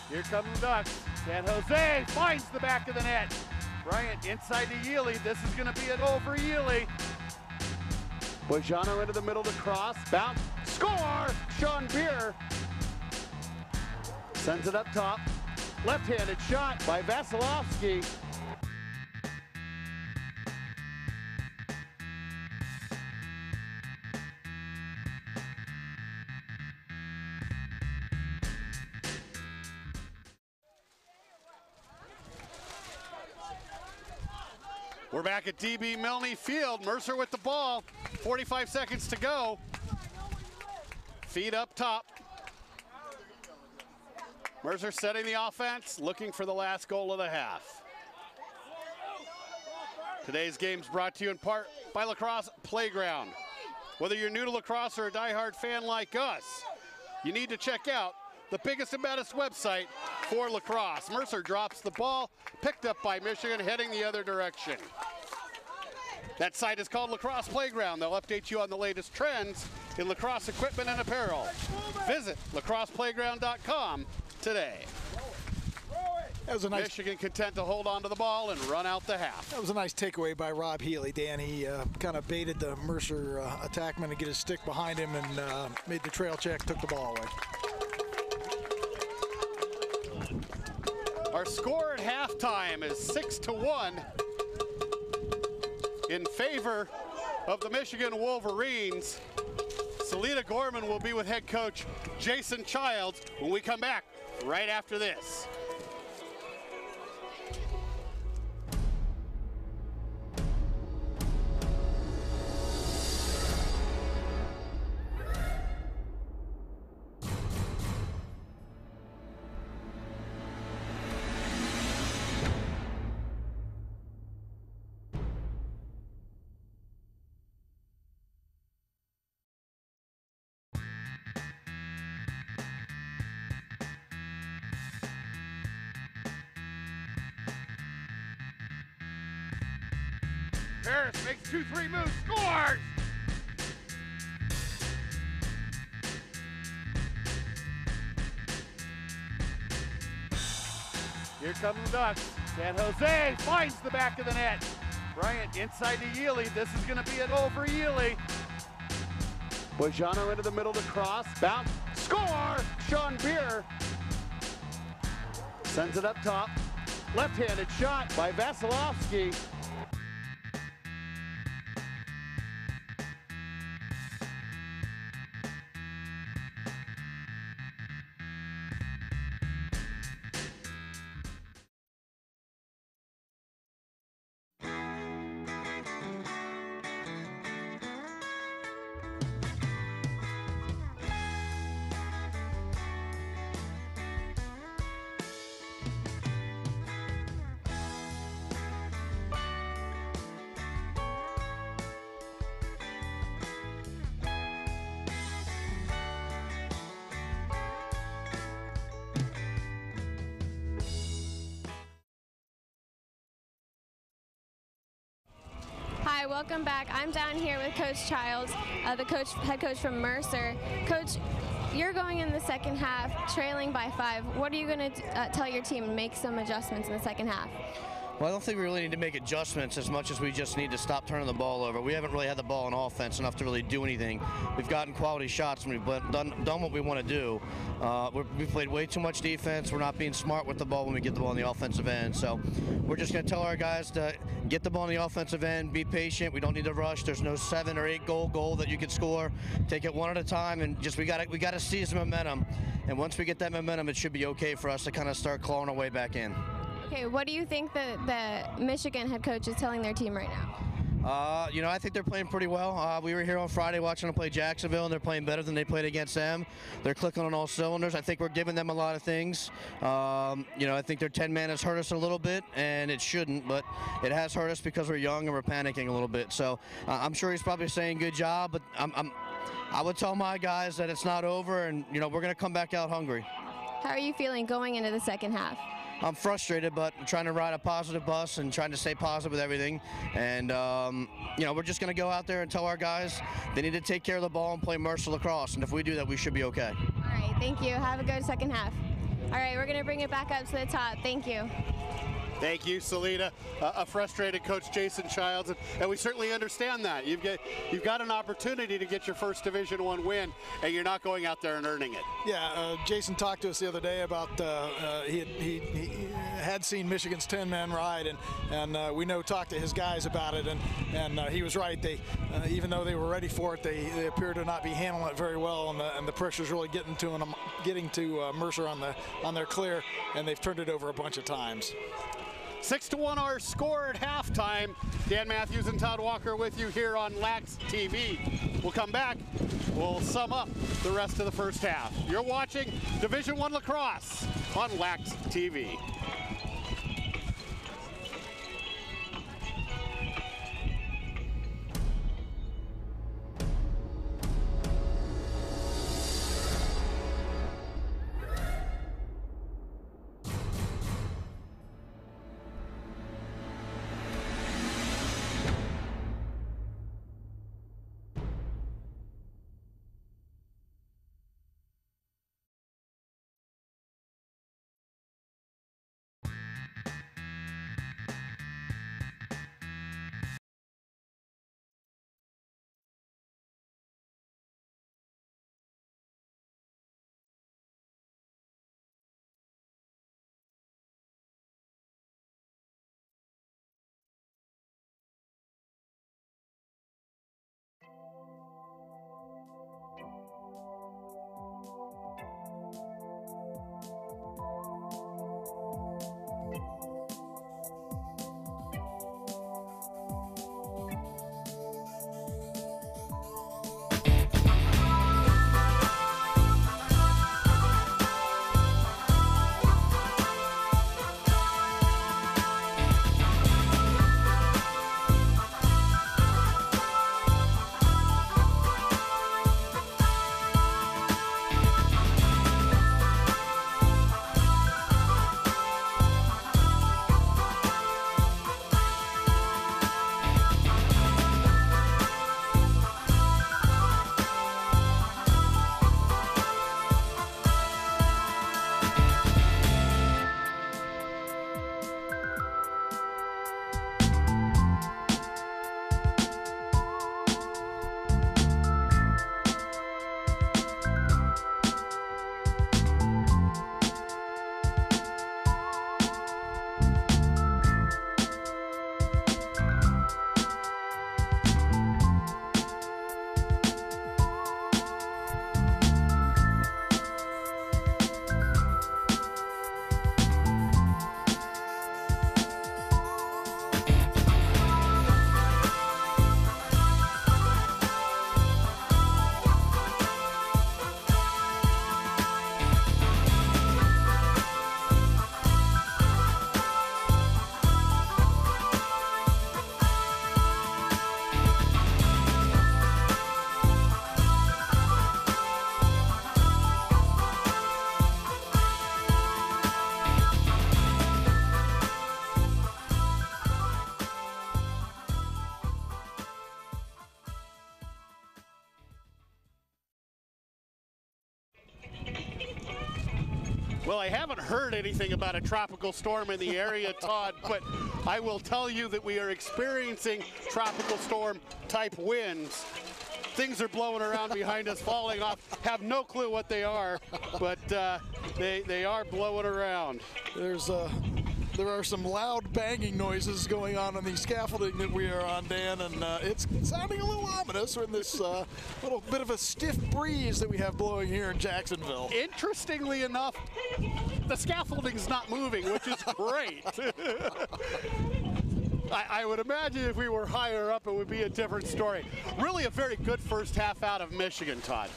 Here come the Ducks. San Jose finds the back of the net. Bryant inside to Yealy. This is going to be a goal for Yealy. Bojano into the middle to cross. Bounce. Score! Sean Beer sends it up top. Left-handed shot by Vasilevsky. We're back at DB Milne Field. Mercer with the ball. 45 seconds to go. Feed up top. Mercer setting the offense, looking for the last goal of the half. Today's game's brought to you in part by Lacrosse Playground. Whether you're new to lacrosse or a diehard fan like us, you need to check out the biggest and baddest website for lacrosse. Mercer drops the ball, picked up by Michigan, heading the other direction. That site is called Lacrosse Playground. They'll update you on the latest trends in lacrosse equipment and apparel. Visit lacrosseplayground.com today. That was a nice. Michigan content to hold on to the ball and run out the half. That was a nice takeaway by Rob Healy, Dan. He kind of baited the Mercer attackman to get his stick behind him and made the trail check, took the ball away. Our score at halftime is 6-1 in favor of the Michigan Wolverines. Selena Gorman will be with head coach Jason Childs when we come back right after this. Harris makes 2-3 moves, scores! Here come the Ducks. San Jose finds the back of the net. Bryant inside to Yealy. This is going to be a goal for Yealy. Bojano into the middle to cross. Bounce. Score! Sean Beer sends it up top. Left-handed shot by Vasilevsky. Hi, welcome back. I'm down here with Coach Childs, the head coach from Mercer. Coach, you're going in the second half, trailing by 5. What are you going to tell your team to make some adjustments in the second half? Well, I don't think we really need to make adjustments as much as we just need to stop turning the ball over. We haven't really had the ball on offense enough to really do anything. We've gotten quality shots and we've done what we want to do. We've played way too much defense. We're not being smart with the ball when we get the ball on the offensive end. So we're just going to tell our guys to get the ball on the offensive end, be patient. We don't need to rush. There's no 7 or 8 goal that you can score. Take it one at a time, and just we got to seize the momentum. And once we get that momentum, it should be okay for us to kind of start clawing our way back in. Okay, what do you think the Michigan head coach is telling their team right now? You know, I think they're playing pretty well. We were here on Friday watching them play Jacksonville, and they're playing better than they played against them. They're clicking on all cylinders. I think we're giving them a lot of things. You know, I think their 10-man has hurt us a little bit, and it shouldn't, but it has hurt us because we're young and we're panicking a little bit. So I'm sure he's probably saying good job, but I would tell my guys that it's not over, and, you know, we're going to come back out hungry. How are you feeling going into the second half? I'm frustrated, but I'm trying to ride a positive bus and trying to stay positive with everything. And, you know, we're just going to go out there and tell our guys they need to take care of the ball and play Mercer Lacrosse. And if we do that, we should be okay. All right, thank you. Have a good second half. All right, we're going to bring it back up to the top. Thank you. Thank you, Selena. A frustrated coach, Jason Childs, and we certainly understand that. You've got an opportunity to get your first Division I win, and you're not going out there and earning it. Yeah, Jason talked to us the other day about he had seen Michigan's 10-man ride, and we talked to his guys about it, and he was right. They even though they were ready for it, they appear to not be handling it very well, and the pressure's really getting to Mercer on their clear, and they've turned it over a bunch of times. 6-1 our score at halftime. Dan Matthews and Todd Walker with you here on LaxxTV. We'll come back. We'll sum up the rest of the first half. You're watching Division I Lacrosse on LaxxTV. Well, I haven't heard anything about a tropical storm in the area, Todd, but I will tell you that we are experiencing tropical storm type winds. Things are blowing around behind us, falling off. Have no clue what they are, but they are blowing around. There are some loud banging noises going on the scaffolding that we are on, Dan, and it's sounding a little ominous with this little bit of a stiff breeze that we have blowing here in Jacksonville. Interestingly enough, the scaffolding's not moving, which is great. I would imagine if we were higher up, it would be a different story. Really a very good first half out of Michigan, Todd.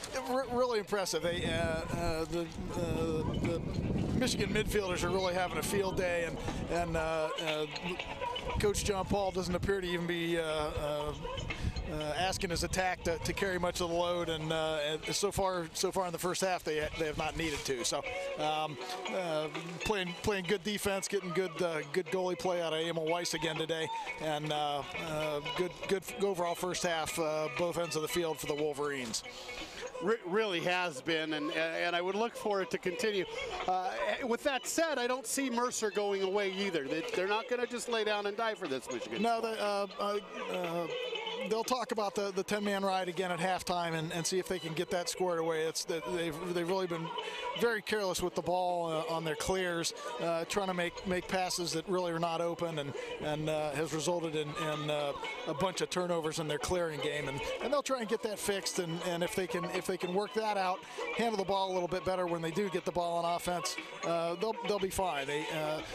Really impressive. The Michigan midfielders are really having a field day, and Coach John Paul doesn't appear to even be asking his attack to carry much of the load, and so far in the first half they have not needed to. So playing good defense, getting good goalie play out of Emil Weiss again today, and good overall first half, both ends of the field for the Wolverines. Really has been, and I would look for it to continue. With that said, I don't see Mercer going away either. They're not going to just lay down and die for this, Michigan. No, they'll talk about the 10-man ride again at halftime and see if they can get that squared away. They've really been very careless with the ball on their clears, trying to make passes that really are not open, and has resulted in a bunch of turnovers in their clearing game. And they'll try and get that fixed, and if they can work that out, handle the ball a little bit better when they do get the ball on offense, they'll be fine.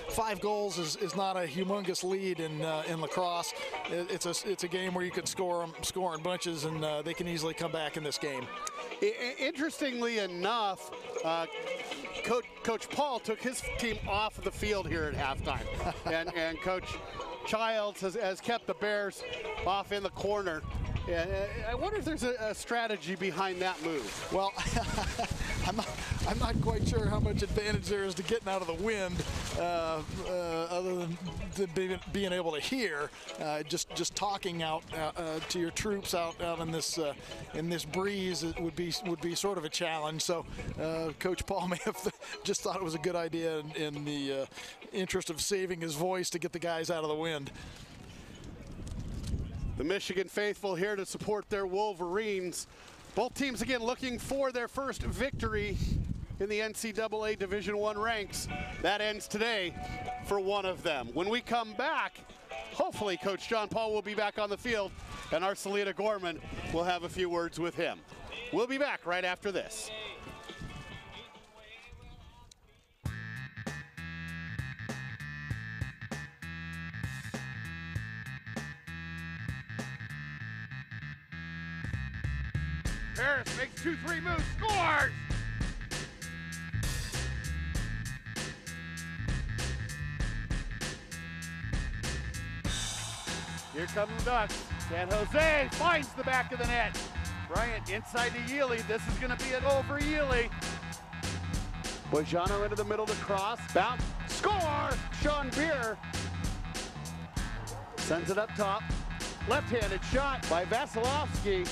5 goals is not a humongous lead in lacrosse. It's a game where you could score in bunches, and they can easily come back in this game. Interestingly enough, Coach Paul took his team off the field here at halftime, and Coach Childs has kept the Bears off in the corner. I wonder if there's a strategy behind that move. Well, I'm not quite sure how much advantage there is to getting out of the wind, other than being able to hear. Just talking out to your troops out in this breeze, it would be sort of a challenge. So Coach Paul may have just thought it was a good idea in the interest of saving his voice to get the guys out of the wind. The Michigan faithful here to support their Wolverines. Both teams again looking for their first victory in the NCAA Division I ranks. That ends today for one of them. When we come back, hopefully Coach John Paul will be back on the field, and Arcelita Gorman will have a few words with him. We'll be back right after this. Harris makes 2-3 moves, scores! Here come the Ducks. San Jose finds the back of the net. Bryant inside to Yealy. This is going to be a goal for Yealy. Bojano into the middle to cross. Bounce. Score! Sean Beer sends it up top. Left-handed shot by Vasilevsky.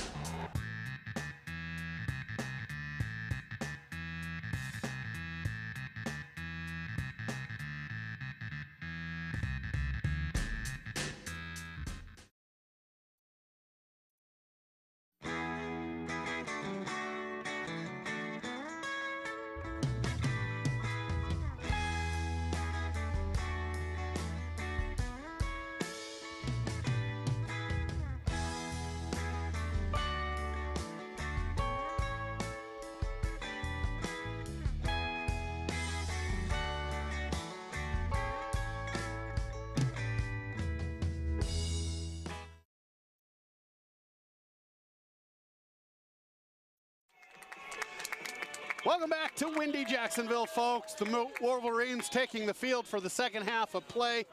Welcome back to windy Jacksonville, folks. The Wolverines taking the field for the second half of play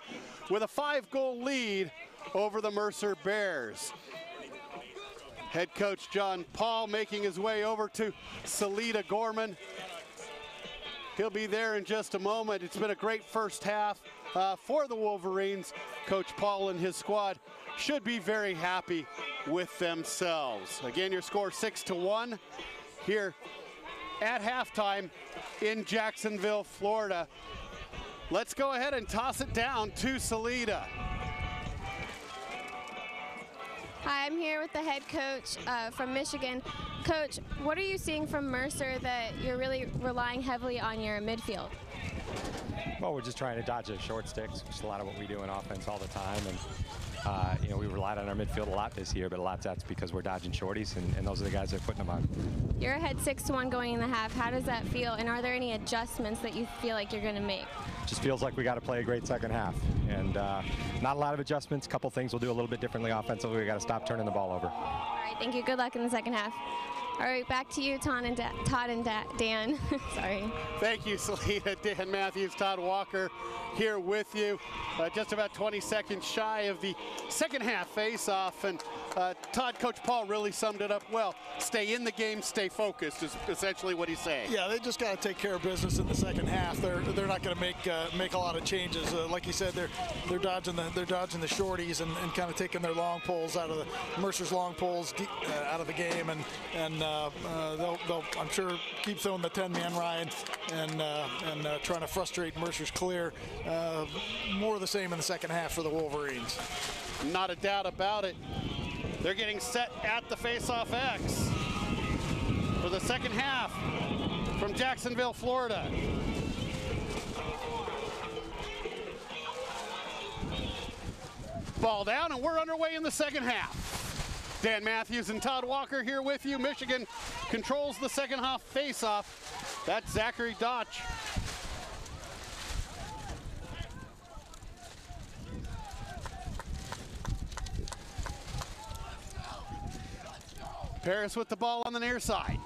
with a 5-goal lead over the Mercer Bears. Head coach John Paul making his way over to Salita Gorman. He'll be there in just a moment. It's been a great first half for the Wolverines. Coach Paul and his squad should be very happy with themselves. Again, your score 6-1 here at halftime in Jacksonville, Florida. Let's go ahead and toss it down to Salida. Hi, I'm here with the head coach from Michigan. Coach, what are you seeing from Mercer that you're really relying heavily on your midfield? Well, we're just trying to dodge those short sticks, which is a lot of what we do in offense all the time. And we relied on our midfield a lot this year, but a lot of that's because we're dodging shorties, and those are the guys that are putting them on. You're ahead 6-1 going in the half. How does that feel? And are there any adjustments that you feel like you're going to make? Just feels like we got to play a great second half, and not a lot of adjustments. A couple things we'll do a little bit differently offensively. We got to stop turning the ball over. All right, thank you. Good luck in the second half. All right, back to you, Todd and Dan. Sorry. Thank you, Salida. Dan Matthews, Todd Walker here with you. Just about 20 seconds shy of the second half face-off. And Todd, Coach Paul really summed it up well. Stay in the game, stay focused is essentially what he's saying. Yeah, they just got to take care of business in the second half. They're not going to make a lot of changes. Like you said, they're dodging the shorties and kind of taking their long poles out of the Mercer's long poles out of the game, and they'll I'm sure keep throwing the 10-man Ryan and trying to frustrate Mercer's clear. More of the same in the second half for the Wolverines. Not a doubt about it. They're getting set at the face-off X for the second half from Jacksonville, Florida. Ball down, and we're underway in the second half. Dan Matthews and Todd Walker here with you. Michigan controls the second half face-off. That's Zachary Dotch. Paris with the ball on the near side.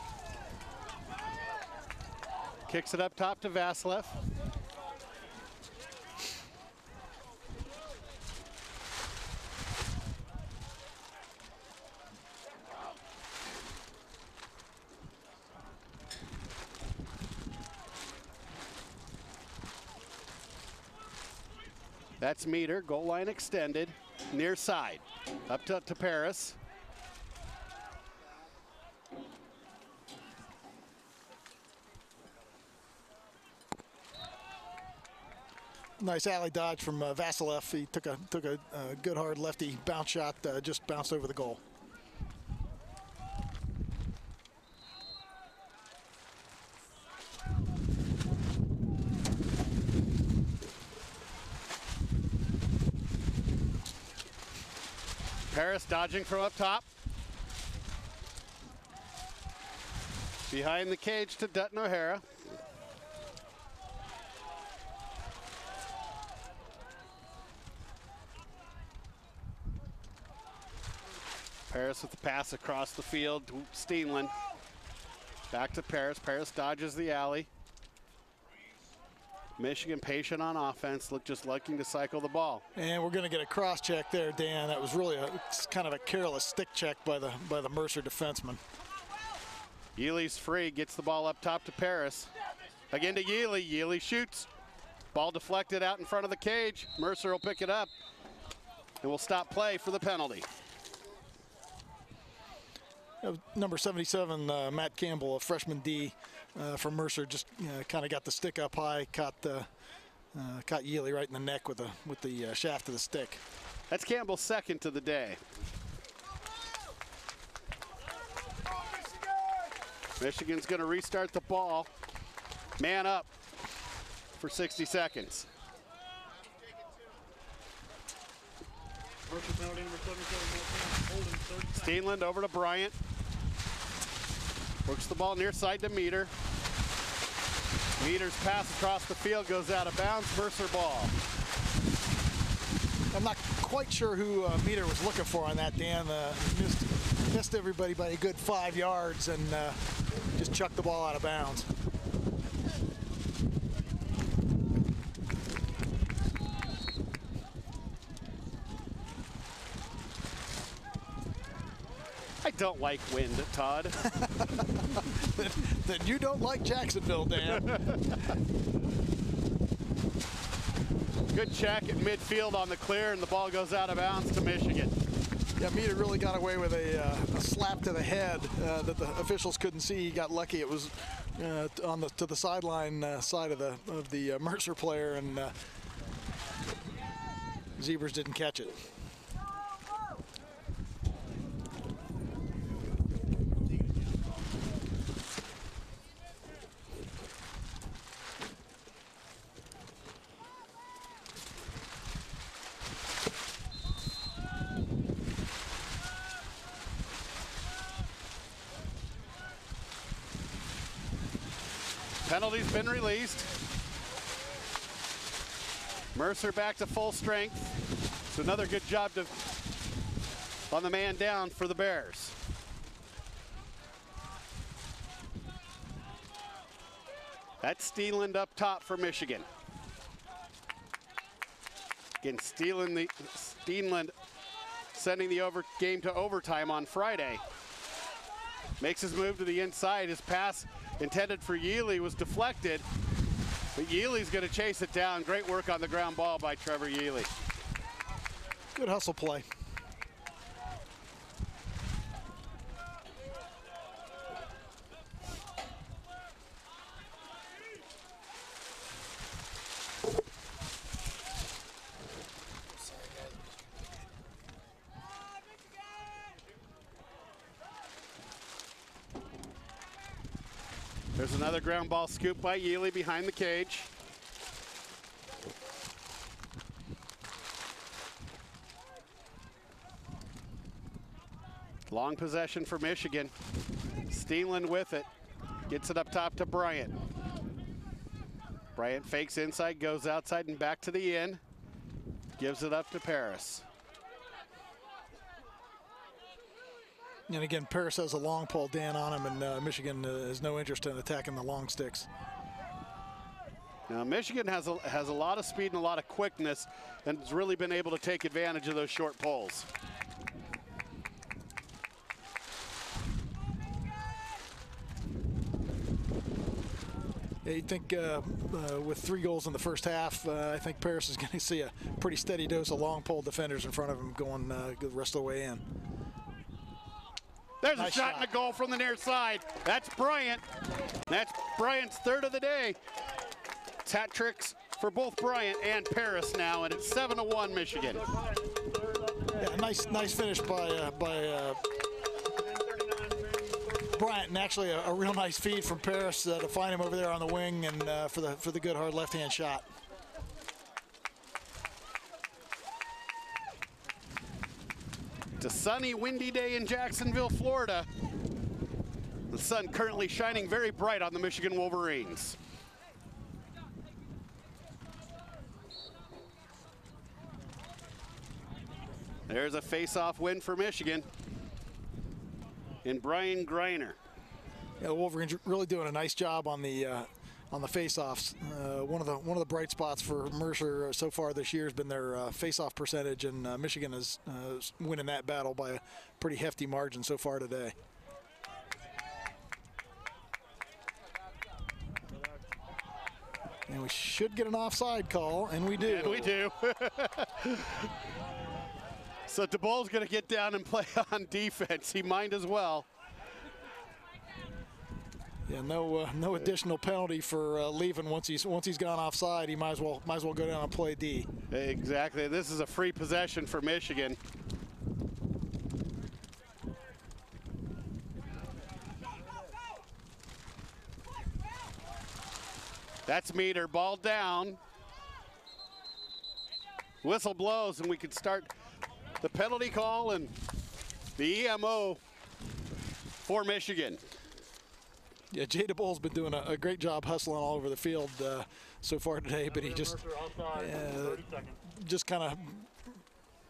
Kicks it up top to Vasilev. That's Meter, goal line extended, near side. Up to Paris. Nice alley dodge from Vasilev. He took a good hard lefty bounce shot, just bounced over the goal. Paris dodging from up top. Behind the cage to Dutton O'Hara. Paris with the pass across the field. Steenland. Back to Paris. Paris dodges the alley. Michigan patient on offense, just looking to cycle the ball. And we're going to get a cross check there, Dan. That was really kind of a careless stick check by the Mercer defenseman. Yealy's free, gets the ball up top to Paris. Again to Yealy. Yealy shoots. Ball deflected out in front of the cage. Mercer will pick it up and will stop play for the penalty. Number 77, Matt Campbell, a freshman D from Mercer, just kind of got the stick up high, caught Yealy right in the neck with the shaft of the stick. That's Campbell's second to the day. Michigan's going to restart the ball. Man up for 60 seconds. Steenland over to Bryant. Works the ball near side to Meter. Meter's pass across the field goes out of bounds. Mercer ball. I'm not quite sure who Meter was looking for on that, Dan. Missed everybody by a good 5 yards and just chucked the ball out of bounds. I don't like wind, Todd. Then you don't like Jacksonville, Dan. Good check at midfield on the clear, and the ball goes out of bounds to Michigan. Yeah, Meter really got away with a slap to the head that the officials couldn't see. He got lucky. It was to the sideline side of the Mercer player, and Zebras didn't catch it. Penalty's been released. Mercer back to full strength. So another good job on the man down for the Bears. That's Steenland up top for Michigan. Again, Steenland sending the game to overtime on Friday. Makes his move to the inside. His pass intended for Yealy was deflected, but Yealy's going to chase it down. Great work on the ground ball by Trevor Yealy. Good hustle play. There's another ground ball scoop by Yealy behind the cage. Long possession for Michigan. Steenland with it. Gets it up top to Bryant. Bryant fakes inside, goes outside and back to the in. Gives it up to Paris. And again, Paris has a long pole Dan on him, and Michigan has no interest in attacking the long sticks. Now Michigan has a lot of speed and a lot of quickness, and has really been able to take advantage of those short poles. Yeah, you think with 3 goals in the first half, I think Paris is going to see a pretty steady dose of long pole defenders in front of him going the rest of the way in. There's a shot and a goal from the near side. That's Bryant. That's Bryant's third of the day. It's hat tricks for both Bryant and Paris now, and it's 7-1 Michigan. Yeah, nice finish by Bryant, and actually a real nice feed from Paris to find him over there on the wing, and for the good hard left-hand shot. It's a sunny, windy day in Jacksonville, Florida. The sun currently shining very bright on the Michigan Wolverines. There's a face-off win for Michigan in Brian Greiner. Yeah, the Wolverines really doing a nice job on the face-offs. One of the bright spots for Mercer so far this year has been their face-off percentage, and Michigan is winning that battle by a pretty hefty margin so far today. And we should get an offside call, and we do. And we do. So DeBoll's going to get down and play on defense. He might as well. Yeah, no additional penalty for leaving once he's gone offside. He might as well go down and play D. Exactly. This is a free possession for Michigan. That's Meter, ball down. Whistle blows, and we can start the penalty call and the EMO for Michigan. Yeah, Jay DeBoll's been doing a great job hustling all over the field so far today, but he just kind of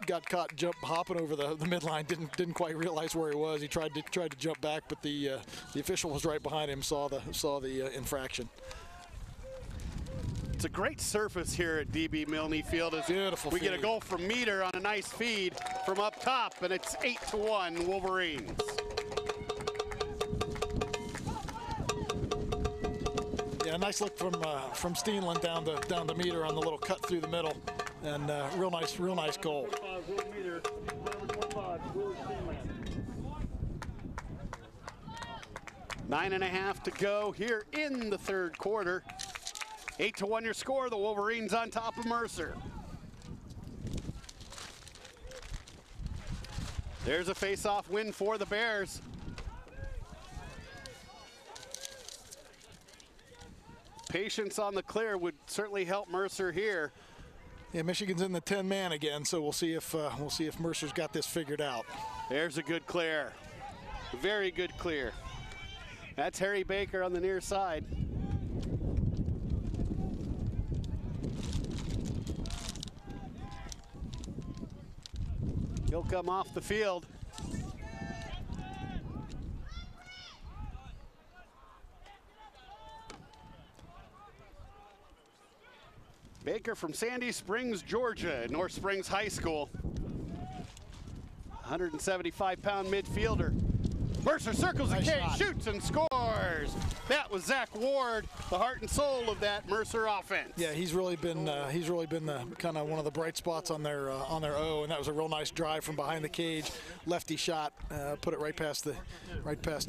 got caught hopping over the midline. Didn't quite realize where he was. He tried to jump back, but the official was right behind him. Saw the infraction. It's a great surface here at DB Milne Field. Beautiful. We get a goal from Meter on a nice feed from up top, and it's 8-1 Wolverines. Yeah, nice look from Steenland down to Meter on the little cut through the middle, and real nice goal. 9.5 to go here in the third quarter. 8-1 your score. The Wolverines on top of Mercer. There's a face-off win for the Bears. Patience on the clear would certainly help Mercer here. Yeah, Michigan's in the 10-man again, so we'll see if Mercer's got this figured out. There's a good clear. Very good clear. That's Harry Baker on the near side. He'll come off the field. Baker from Sandy Springs, Georgia, North Springs High School. 175-pound midfielder. Mercer circles the cage, shoots and scores. That was Zach Ward, the heart and soul of that Mercer offense. Yeah, he's really been the kind of one of the bright spots on their O, and that was a real nice drive from behind the cage, lefty shot, put it right past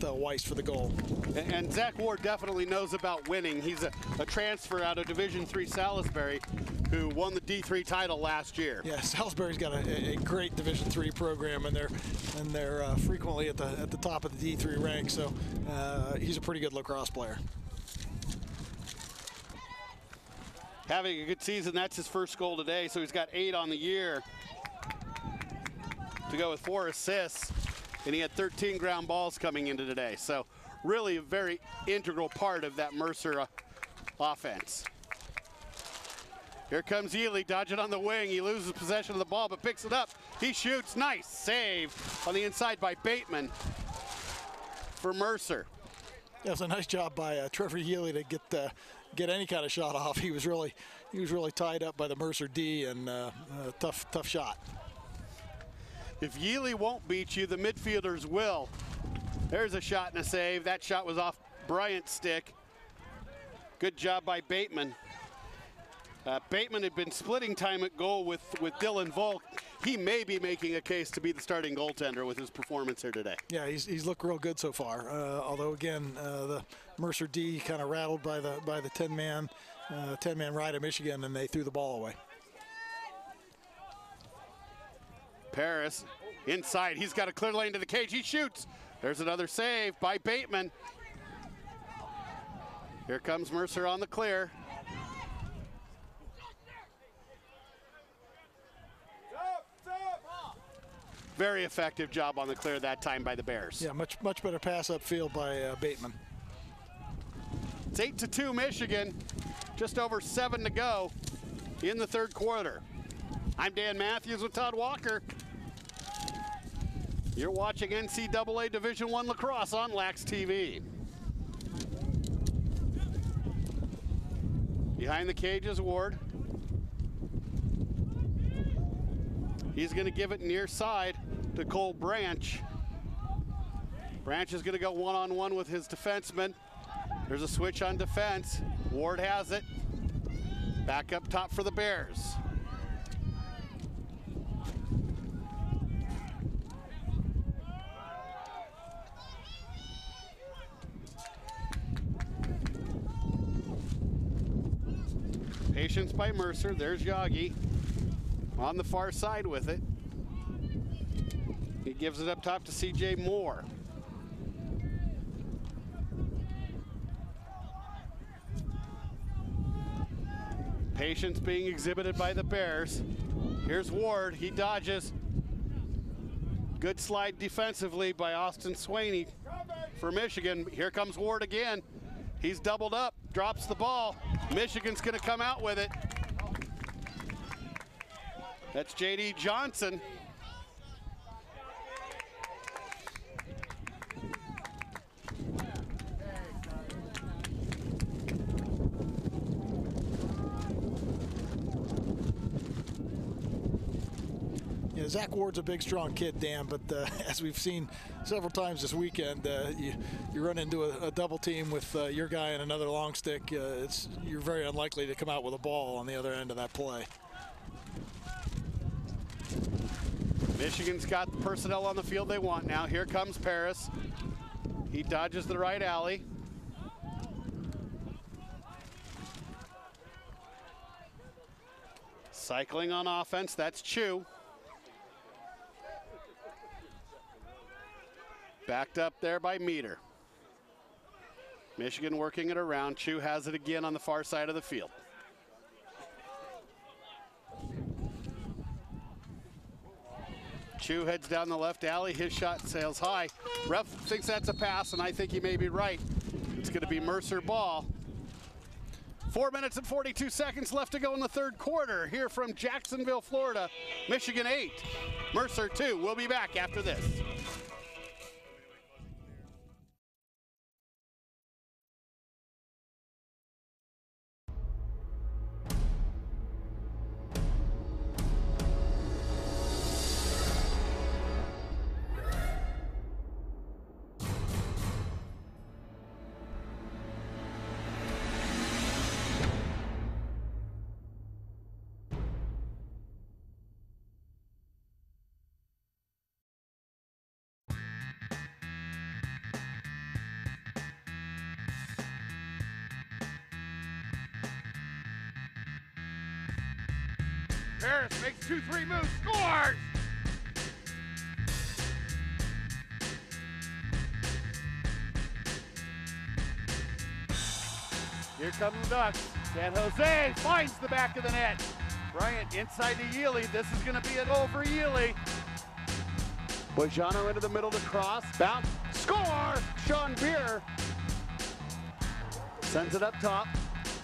Weiss for the goal. And Zach Ward definitely knows about winning. He's a transfer out of Division III Salisbury, who won the D3 title last year. Yeah, Salisbury's got a great Division III program, and they're frequently at the top of the D3 rank. So he's a pretty good lacrosse player. Having a good season. That's his first goal today. So he's got 8 on the year to go with 4 assists, and he had 13 ground balls coming into today. So really a very integral part of that Mercer offense. Here comes Ely, dodging on the wing. He loses possession of the ball, but picks it up. He shoots. Nice save on the inside by Bateman for Mercer. Yeah, it was a nice job by Trevor Ely to get any kind of shot off. He was really tied up by the Mercer D, and tough shot. If Ely won't beat you, the midfielders will. There's a shot and a save. That shot was off Bryant's stick. Good job by Bateman. Bateman had been splitting time at goal with Dylan Volk. He may be making a case to be the starting goaltender with his performance here today. Yeah, he's looked real good so far. Although again, the Mercer D kind of rattled by the 10-man ride of Michigan, and they threw the ball away. Paris inside. He's got a clear lane to the cage. He shoots. There's another save by Bateman. Here comes Mercer on the clear. Very effective job on the clear that time by the Bears. Yeah, much better pass upfield by Bateman. It's 8-2 Michigan. Just over 7 to go in the third quarter. I'm Dan Matthews with Todd Walker. You're watching NCAA Division I Lacrosse on LaxxTV. Behind the cage is Ward. He's going to give it near side to Cole Branch. Branch is going to go one-on-one with his defenseman. There's a switch on defense. Ward has it. Back up top for the Bears. Patience by Mercer. There's Yagi on the far side with it. He gives it up top to CJ Moore. Patience being exhibited by the Bears. Here's Ward. He dodges. Good slide defensively by Austin Swaney for Michigan. Here comes Ward again. He's doubled up, drops the ball. Michigan's going to come out with it. That's J.D. Johnson. Yeah, Zach Ward's a big, strong kid, Dan, but as we've seen several times this weekend, you run into a double team with your guy and another long stick. You're very unlikely to come out with a ball on the other end of that play. Michigan's got the personnel on the field they want now. Here comes Paris. He dodges the right alley. Cycling on offense, that's Chu. Backed up there by Meter. Michigan working it around. Chu has it again on the far side of the field. Chu heads down the left alley. His shot sails high. Ref thinks that's a pass, and I think he may be right. It's going to be Mercer ball. 4 minutes and 42 seconds left to go in the third quarter. Here from Jacksonville, Florida, Michigan 8, Mercer 2. We'll be back after this. Harris makes 2-3 moves, scores! Here come the Ducks. San Jose finds the back of the net. Bryant inside to Yealy. This is going to be a goal for Yealy. Bojano into the middle to cross. Bounce. Score! Sean Beer sends it up top.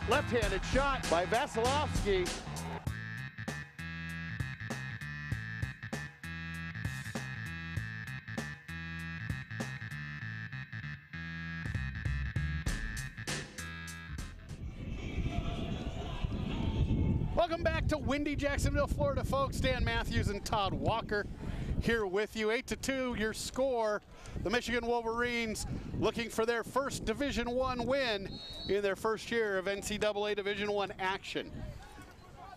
Left-handed shot by Vasilevsky. Welcome back to windy Jacksonville, Florida, folks. Dan Matthews and Todd Walker here with you. 8-2 your score. The Michigan Wolverines looking for their first Division I win in their first year of NCAA Division I action.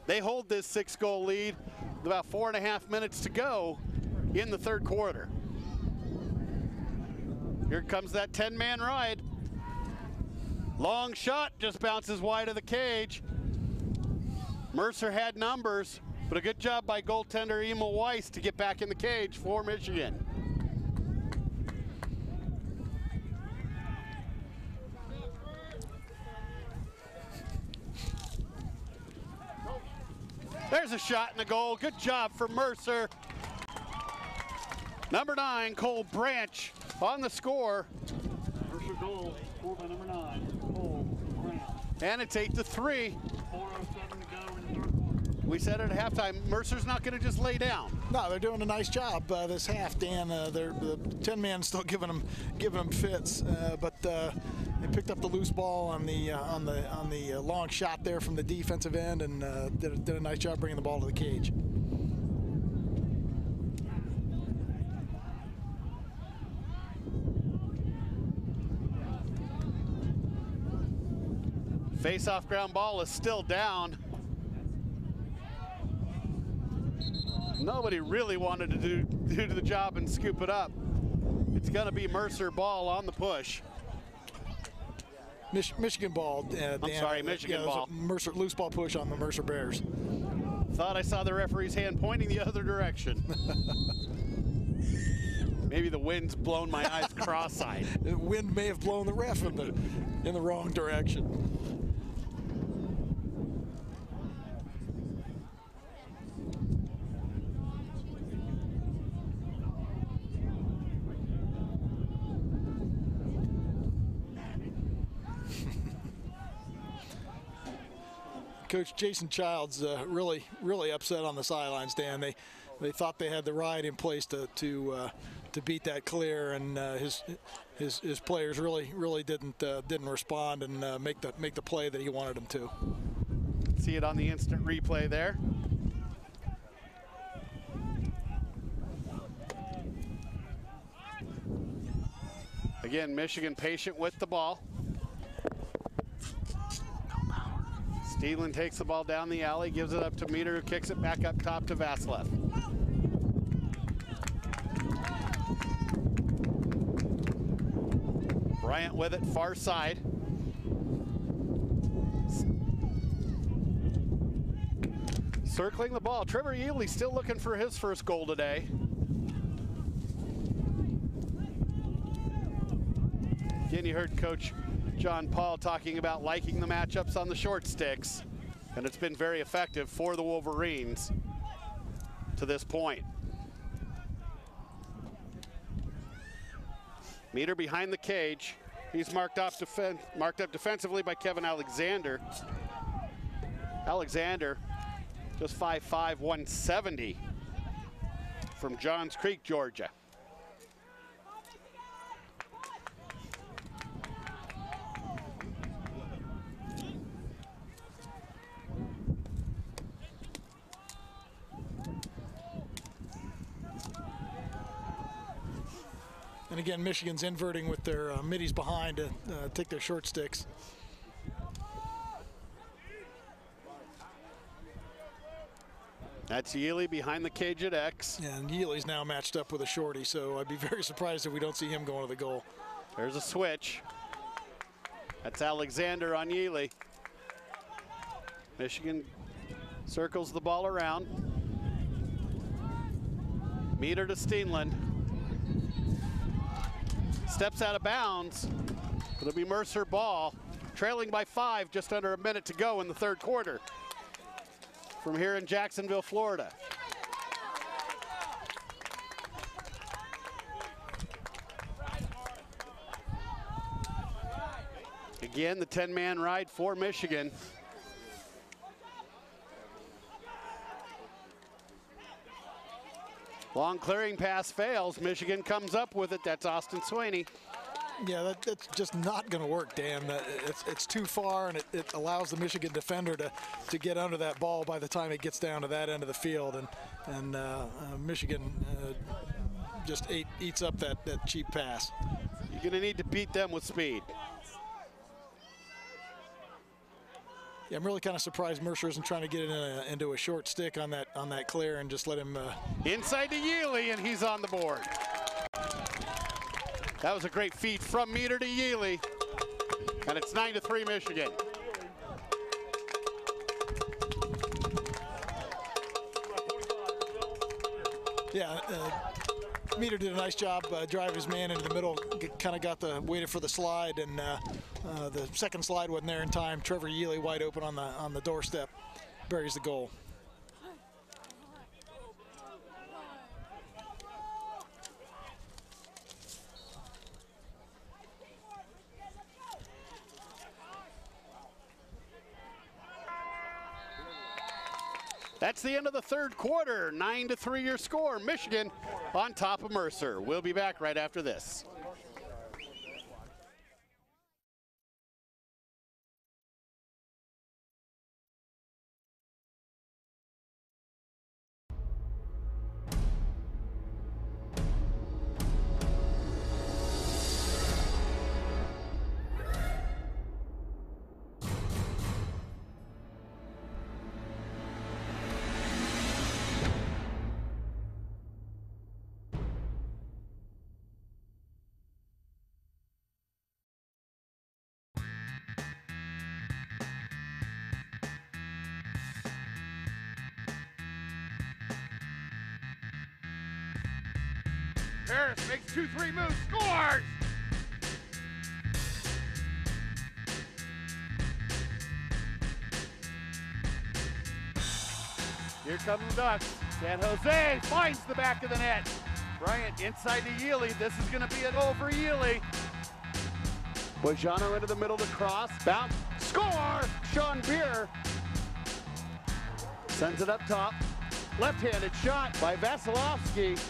They hold this 6-goal lead with about 4.5 minutes to go in the third quarter. Here comes that 10-man ride. Long shot just bounces wide of the cage. Mercer had numbers, but a good job by goaltender Emil Weiss to get back in the cage for Michigan. There's a shot and a goal. Good job for Mercer. Number 9, Cole Branch on the score. Mercer goal, scored by number 9, Cole Branch. And it's 8-3. 4:07 to go in the third quarter. We said at halftime, Mercer's not going to just lay down. No, they're doing a nice job this half, Dan. The 10-man still giving them fits, but they picked up the loose ball on the long shot there from the defensive end, and did a nice job bringing the ball to the cage. Face-off ground ball is still down. Nobody really wanted to do the job and scoop it up. It's going to be Mercer ball on the push. Michigan ball, Dan. I'm sorry, Michigan ball. Mercer loose ball push on the Mercer Bears. Thought I saw the referee's hand pointing the other direction. Maybe the wind's blown my eyes cross-eyed. The wind may have blown the ref in the wrong direction. Coach Jason Childs really upset on the sidelines, Dan. They thought they had the ride in place to beat that clear, and his players really didn't respond and make the play that he wanted them to. See it on the instant replay there. Again, Michigan patient with the ball. Steeland takes the ball down the alley, gives it up to Meter, who kicks it back up top to Vasilev. Bryant with it, far side. Circling the ball. Trevor Ely still looking for his first goal today. Again, you heard Coach John Paul talking about liking the matchups on the short sticks, and it's been very effective for the Wolverines to this point. Meter behind the cage. He's marked up defensively by Kevin Alexander. Alexander, just 5'5", 170 from Johns Creek, Georgia. And again, Michigan's inverting with their middies behind to take their short sticks. That's Ely behind the cage at X. And Ely's now matched up with a shorty, so I'd be very surprised if we don't see him going to the goal. There's a switch. That's Alexander on Ely. Michigan circles the ball around. Meter to Steenland. Steps out of bounds. It'll be Mercer ball. Trailing by 5, just under a minute to go in the third quarter. From here in Jacksonville, Florida. Again, the 10-man ride for Michigan. Long clearing pass fails. Michigan comes up with it. That's Austin Swaney. Yeah, that's just not going to work, Dan. It's too far, and it allows the Michigan defender to get under that ball by the time it gets down to that end of the field. And Michigan just eats up that cheap pass. You're going to need to beat them with speed. Yeah, I'm really kind of surprised Mercer isn't trying to get it into a short stick on that clear and just let him. Inside to Ely, and he's on the board. That was a great feed from Meter to Ely, and it's 9-3 Michigan. Yeah, Meter did a nice job driving his man into the middle, kind of waited for the slide, and the second slide wasn't there in time. Trevor Ely wide open on the doorstep, buries the goal. That's the end of the third quarter. 9-3 your score. Michigan on top of Mercer. We'll be back right after this. Harris makes 2-3 moves, scores! Here come the Ducks. San Jose finds the back of the net. Bryant inside to Ely. This is going to be a goal for Ely. Bojano into the middle to cross. Bounce. Score! Sean Beer sends it up top. Left-handed shot by Vasilevsky.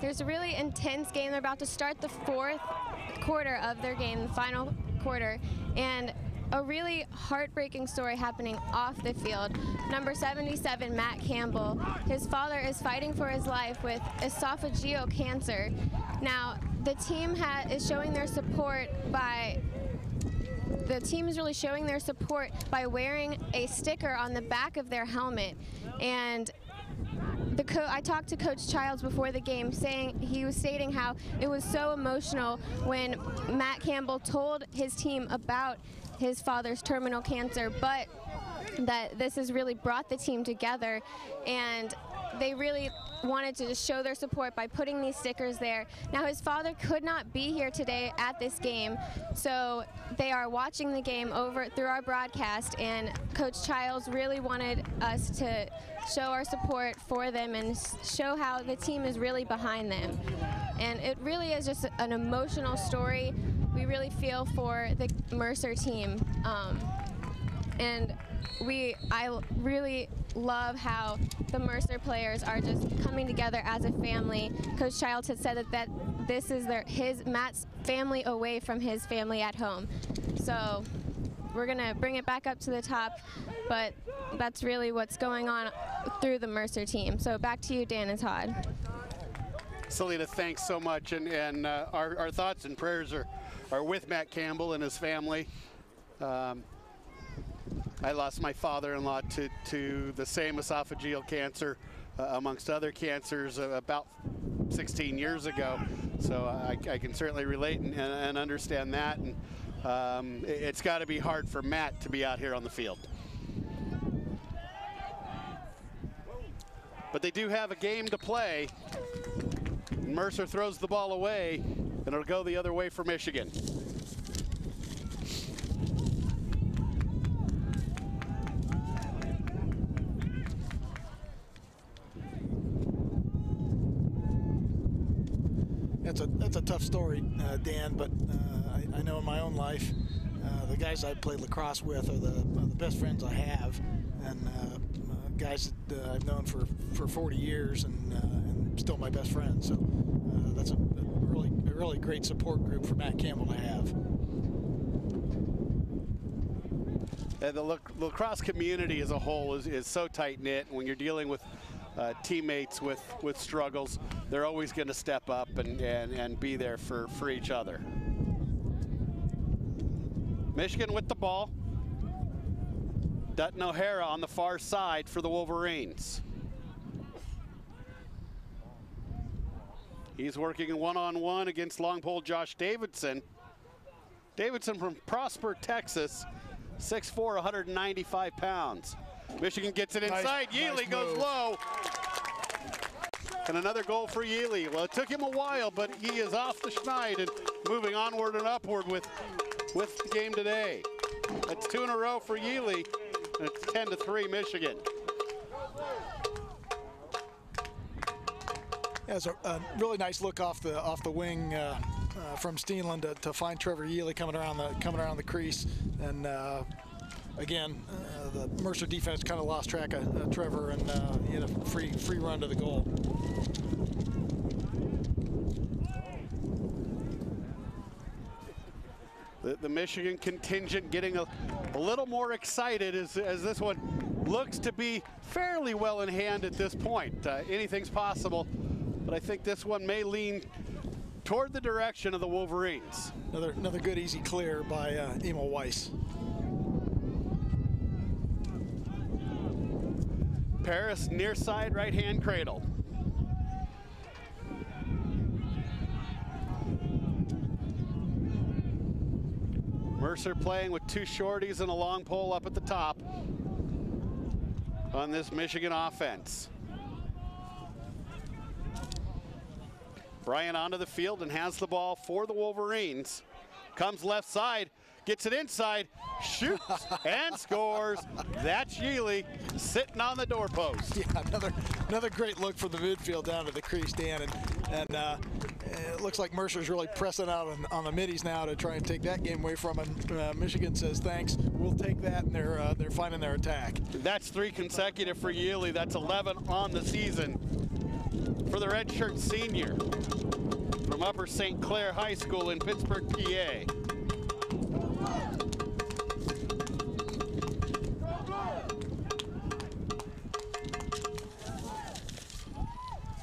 there's a really intense game. They're about to start the fourth quarter of their game, the final quarter, and a really heartbreaking story happening off the field. Number 77, Matt Campbell, his father is fighting for his life with esophageal cancer. Now, the team is showing their support by really showing their support by wearing a sticker on the back of their helmet. And I talked to Coach Childs before the game, he was stating how it was so emotional when Matt Campbell told his team about his father's terminal cancer, but that this has really brought the team together, and they really wanted to just show their support by putting these stickers there. Now, his father could not be here today at this game, so they are watching the game through our broadcast, and Coach Childs really wanted us to show our support for them and show how the team is really behind them. And it really is just an emotional story. We really feel for the Mercer team, and I really love how the Mercer players are just coming together as a family. Coach Childs had said that this is Matt's family away from his family at home. So we're gonna bring it back up to the top, but that's really what's going on through the Mercer team. So back to you, Dan and Todd. Selena, thanks so much, and our thoughts and prayers are with Matt Campbell and his family. I lost my father-in-law to the same esophageal cancer, amongst other cancers, about 16 years ago. So I can certainly relate and understand that. And it's got to be hard for Matt to be out here on the field. But they do have a game to play. Mercer throws the ball away, and it'll go the other way for Michigan. That's a tough story, Dan, but I know in my own life, the guys I played lacrosse with are the best friends I have, and guys that I've known for 40 years and still my best friends. So that's a really great support group for Matt Campbell to have. The lacrosse community as a whole is so tight-knit. When you're dealing with teammates with struggles, they're always going to step up and be there for each other. Michigan with the ball. Dutton O'Hara on the far side for the Wolverines. He's working one-on-one against long pole Josh Davidson. Davidson from Prosper, Texas, 6'4", 195 pounds. Michigan gets it inside. Yealy goes low. And another goal for Yealy. Well, it took him a while, but he is off the schneid and moving onward and upward with the game today. That's 2 in a row for Yealy, and it's 10-3 Michigan. That's a really nice look off the wing from Steenland to find Trevor Yealy coming around the crease, and again, the Mercer defense kind of lost track of Trevor, and he had a free run to the goal. The Michigan contingent getting a little more excited as this one looks to be fairly well in hand at this point. Anything's possible, but I think this one may lean toward the direction of the Wolverines. Another good easy clear by Emil Weiss. Paris near side right hand cradle. Mercer playing with 2 shorties and a long pole up at the top on this Michigan offense. Bryant onto the field and has the ball for the Wolverines. Comes left side, gets it inside, shoots and scores. That's Yealy sitting on the doorpost. Yeah, another great look from the midfield down to the crease, Dan, and it looks like Mercer's really pressing out on the middies now to try and take that game away from him. Michigan says thanks, we'll take that, and they're finding their attack. That's 3 consecutive for Yealy. That's 11 on the season for the redshirt senior from Upper St. Clair High School in Pittsburgh, PA.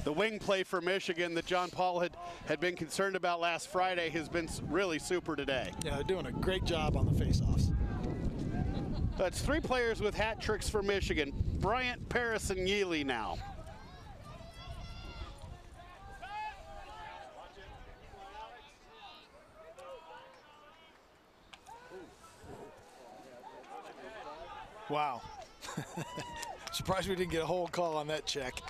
The wing play for Michigan that John Paul had been concerned about last Friday has been really super today. Yeah, they're doing a great job on the faceoffs. That's 3 players with hat tricks for Michigan. Bryant, Paris, and Yealy now. Wow. Surprised we didn't get a hold call on that check.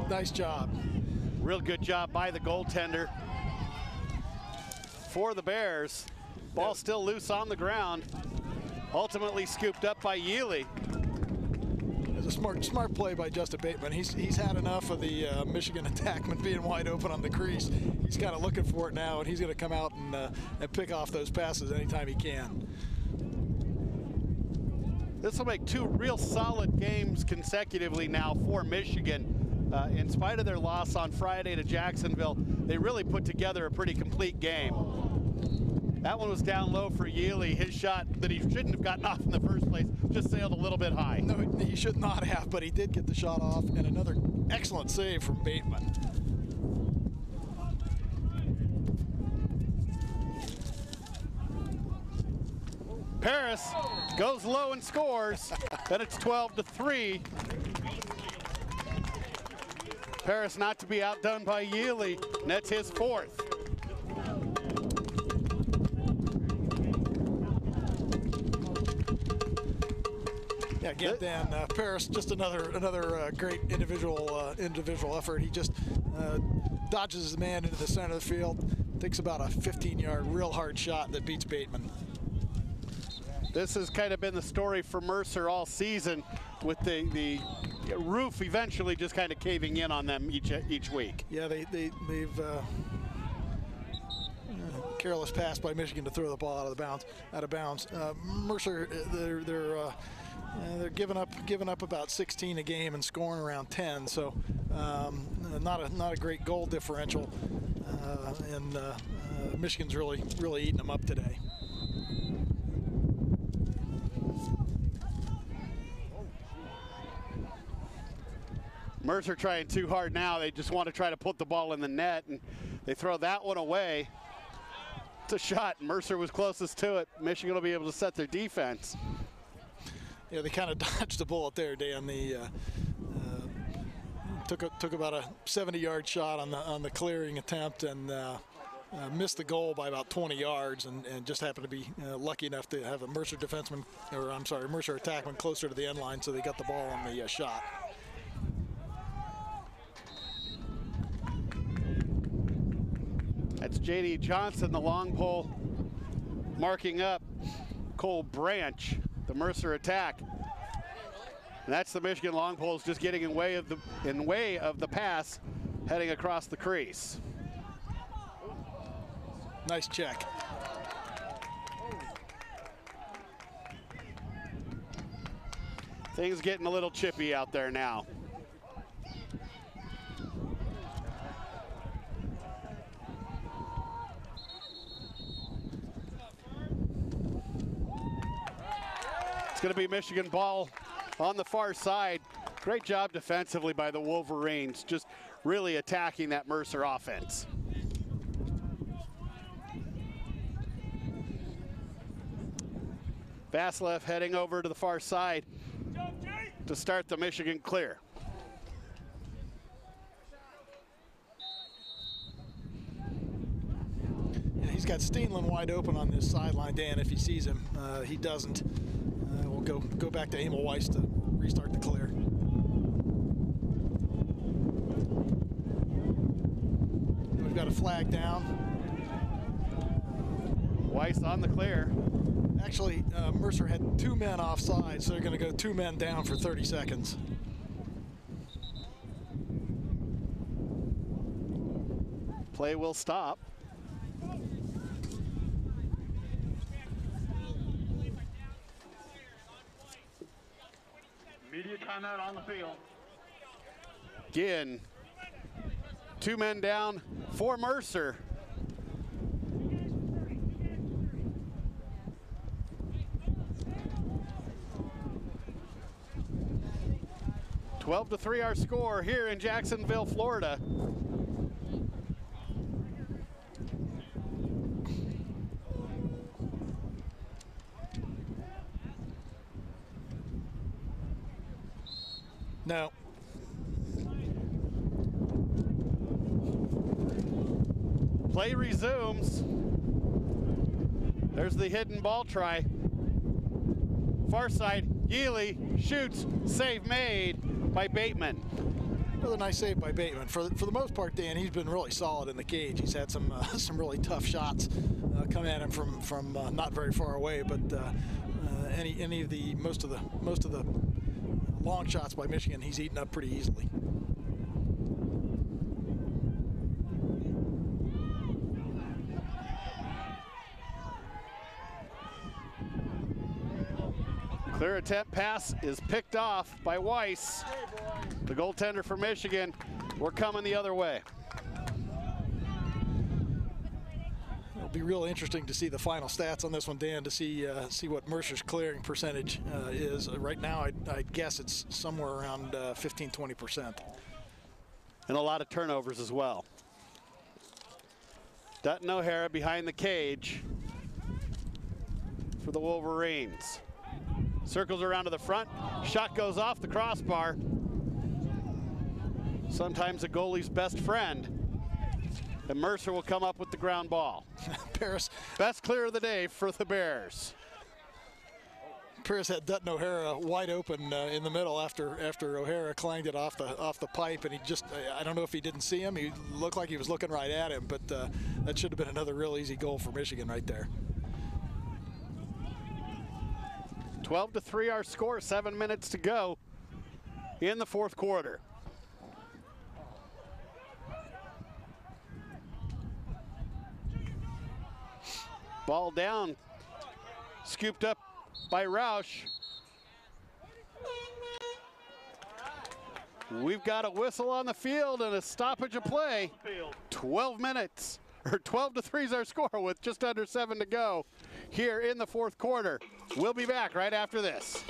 Nice job. Real good job by the goaltender. For the Bears, ball still loose on the ground. Ultimately scooped up by Yealy. It's a smart play by Justin Bateman. He's had enough of the Michigan attackman being wide open on the crease. He's kind of looking for it now, and he's going to come out and pick off those passes anytime he can. This will make 2 real solid games consecutively now for Michigan. In spite of their loss on Friday to Jacksonville, they really put together a pretty complete game. That one was down low for Yealy. His shot that he shouldn't have gotten off in the first place just sailed a little bit high. No, he should not have, but he did get the shot off, and another excellent save from Bateman. Paris goes low and scores, and it's 12-3. Paris not to be outdone by Yealy, and that's his 4th. Yeah, again, Dan, Paris, just another great individual effort. He just dodges his man into the center of the field, takes about a 15-yard real hard shot that beats Bateman. This has kind of been the story for Mercer all season, with the roof eventually just kind of caving in on them each week. Yeah, they've careless pass by Michigan to throw the ball out of bounds. Mercer, they're giving up about 16 a game and scoring around 10. So not a great goal differential, and Michigan's really eating them up today. Mercer trying too hard now. They just want to try to put the ball in the net, and they throw that one away. It's a shot. Mercer was closest to it. Michigan will be able to set their defense. Yeah, they kind of dodged the bullet there, Dan. The took about a 70-yard shot on the clearing attempt, and missed the goal by about 20 yards, and just happened to be lucky enough to have a Mercer Mercer attackman closer to the end line, so they got the ball on the shot. That's J.D. Johnson, the long pole, marking up Cole Branch, the Mercer attack. And that's the Michigan long poles just getting in way of the pass, heading across the crease. Nice check. Things getting a little chippy out there now. It's going to be Michigan ball on the far side. Great job defensively by the Wolverines, just really attacking that Mercer offense. Vasilev heading over to the far side to start the Michigan clear. Yeah, he's got Steenland wide open on this sideline, Dan. If he sees him, he doesn't. We'll go back to Emil Weiss to restart the clear. We've got a flag down. Weiss on the clear. Actually, Mercer had 2 men offside, so they're going to go 2 men down for 30 seconds. Play will stop. Immediate timeout on the field. Again, 2 men down for Mercer. (12-3) our score here in Jacksonville, Florida. No. Play resumes. There's the hidden ball try. Far side, Yealy shoots, save made by Bateman. Another nice save by Bateman. For the most part, Dan, he's been really solid in the cage. He's had some really tough shots come at him from not very far away, but most of the long shots by Michigan, he's eaten up pretty easily. Clear attempt pass is picked off by Weiss, the goaltender for Michigan. We're coming the other way. It'll be real interesting to see the final stats on this one, Dan, to see what Mercer's clearing percentage is. Right now, I'd guess it's somewhere around 15–20%. And a lot of turnovers as well. Dutton O'Hara behind the cage for the Wolverines. Circles around to the front. Shot goes off the crossbar. Sometimes a goalie's best friend. And Mercer will come up with the ground ball. Paris. Best clear of the day for the Bears. Paris had Dutton O'Hara wide open in the middle after O'Hara clanged it off the pipe, and he just, I don't know if he didn't see him. He looked like he was looking right at him, but that should have been another real easy goal for Michigan right there. 12-3 our score, 7 minutes to go in the fourth quarter. Ball down, scooped up by Roush. We've got a whistle on the field and a stoppage of play. 12 minutes, or 12-3 is our score with just under 7 to go here in the fourth quarter. We'll be back right after this.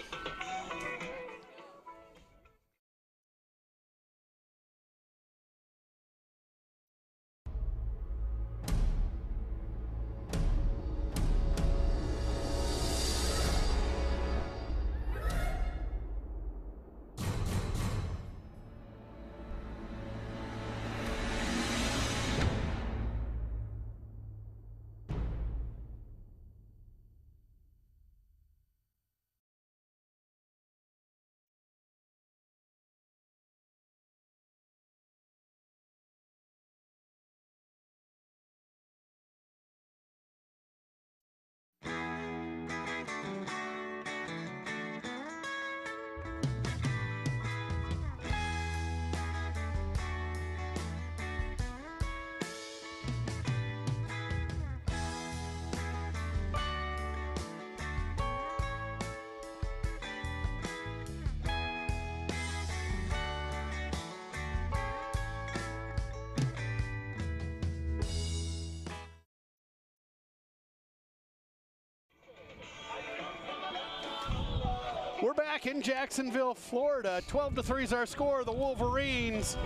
We're back in Jacksonville, Florida. 12-3 is our score. The Wolverines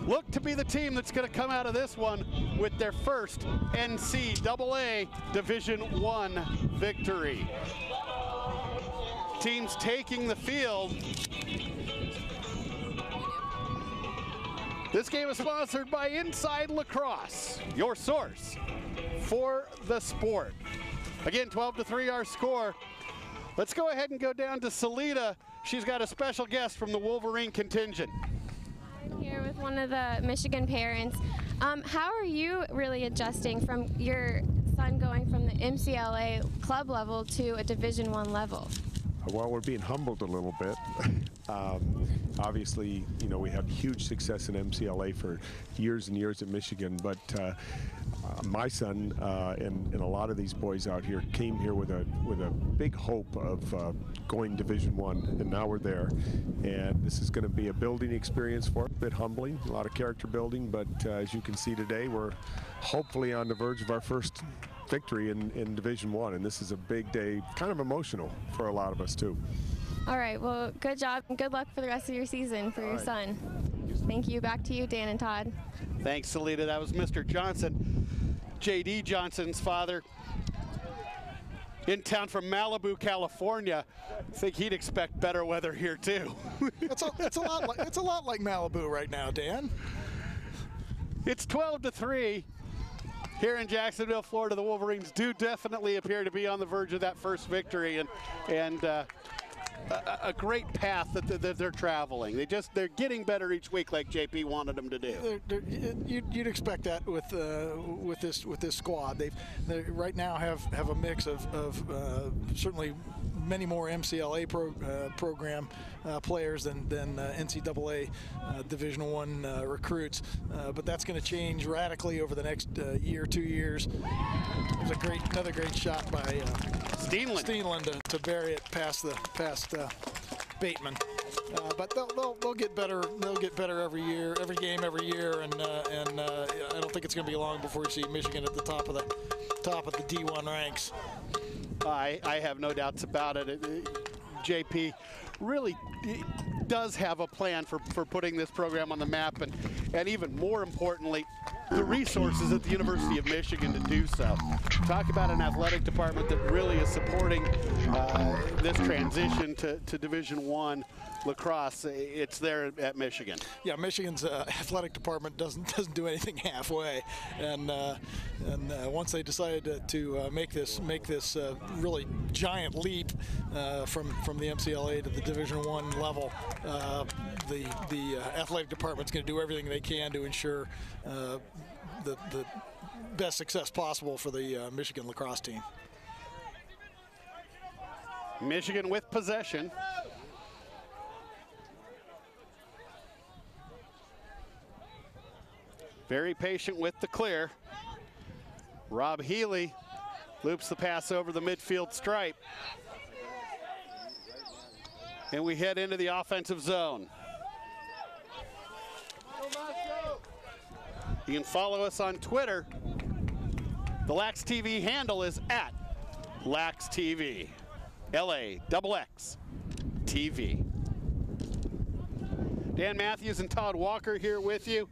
look to be the team that's going to come out of this one with their first NCAA Division I victory. Teams taking the field. This game is sponsored by Inside Lacrosse, your source for the sport. Again, 12-3 our score. Let's go ahead and go down to Salida. She's got a special guest from the Wolverine contingent. I'm here with one of the Michigan parents. How are you really adjusting from your son going from the MCLA club level to a Division I level? Well, we're being humbled a little bit. Obviously, you know, we had huge success in MCLA for years and years at Michigan, but my son and a lot of these boys out here came here with a big hope of going Division I, and now we're there. And this is going to be a building experience for us, a bit humbling, a lot of character building, but as you can see today, we're hopefully on the verge of our first victory in Division I, and this is a big day, kind of emotional for a lot of us too. All right, well, good job and good luck for the rest of your season for your son. Thank you. Back to you, Dan and Todd. Thanks, Salita. That was Mr. Johnson, J.D. Johnson's father, in town from Malibu, California. I think he'd expect better weather here too. It's a lot like Malibu right now, Dan. It's 12-3. Here in Jacksonville, Florida, the Wolverines do definitely appear to be on the verge of that first victory, and a great path that they're traveling. They're getting better each week, like JP wanted them to do. You'd expect that with this squad. They right now have a mix of certainly many more MCLA program players than NCAA Division I recruits, but that's going to change radically over the next year, 2 years. There's another great shot by Steenland to bury it past Bateman. But they'll get better. They'll get better every year, every game, every year, and I don't think it's going to be long before you see Michigan at the top of the D1 ranks. I have no doubts about it. JP really does have a plan for putting this program on the map, and even more importantly, the resources at the University of Michigan to do so. Talk about an athletic department that really is supporting this transition to Division I lacrosse. It's there at Michigan. Yeah, Michigan's athletic department doesn't do anything halfway, and once they decided to make this really giant leap from the MCLA to the Division I level, the athletic department's going to do everything they can to ensure the best success possible for the Michigan lacrosse team. Michigan with possession. Very patient with the clear. Rob Healy loops the pass over the midfield stripe. And we head into the offensive zone. You can follow us on Twitter. The LaxxTV handle is at LaxxTV. LaxxTV. Dan Matthews and Todd Walker here with you.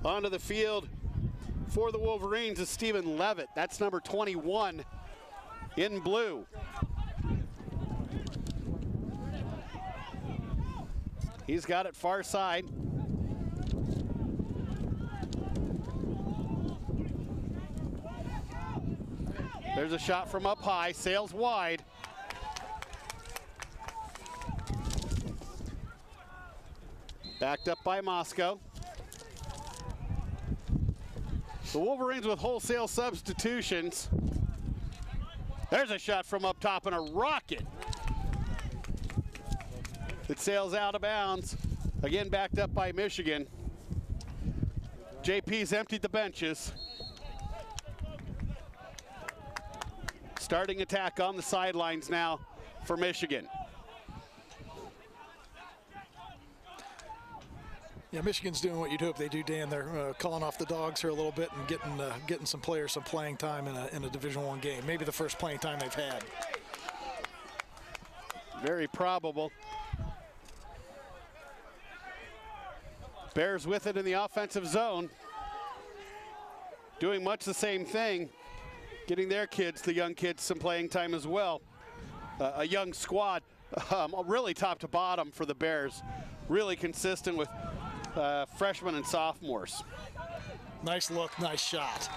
Onto the field for the Wolverines is Stephen Levitt. That's number 21 in blue. He's got it far side. There's a shot from up high, sails wide. Backed up by Moscow. The Wolverines with wholesale substitutions. There's a shot from up top and a rocket. It sails out of bounds. Again, backed up by Michigan. JP's emptied the benches. Starting attack on the sidelines now for Michigan. Yeah, Michigan's doing what you'd hope they do, Dan. They're calling off the dogs here a little bit and getting some players some playing time in a Division I game. Maybe the first playing time they've had. Very probable. Bears with it in the offensive zone. Doing much the same thing. Getting their kids, the young kids, some playing time as well. A young squad, really top to bottom for the Bears. Really consistent with freshmen and sophomores. Nice look, nice shot.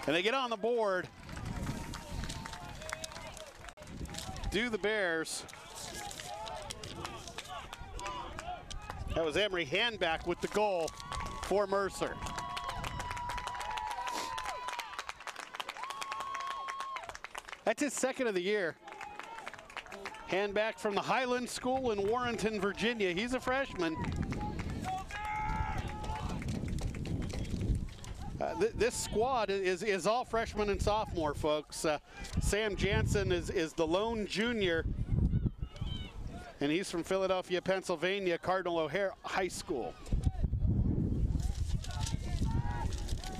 And they get on the board. Do the Bears. That was Emery Handback with the goal for Mercer. That's his second of the year. Hand back from the Highland School in Warrenton, Virginia. He's a freshman. This squad is all freshmen and sophomore, folks. Sam Jansen is the lone junior, and he's from Philadelphia, Pennsylvania, Cardinal O'Hare High School.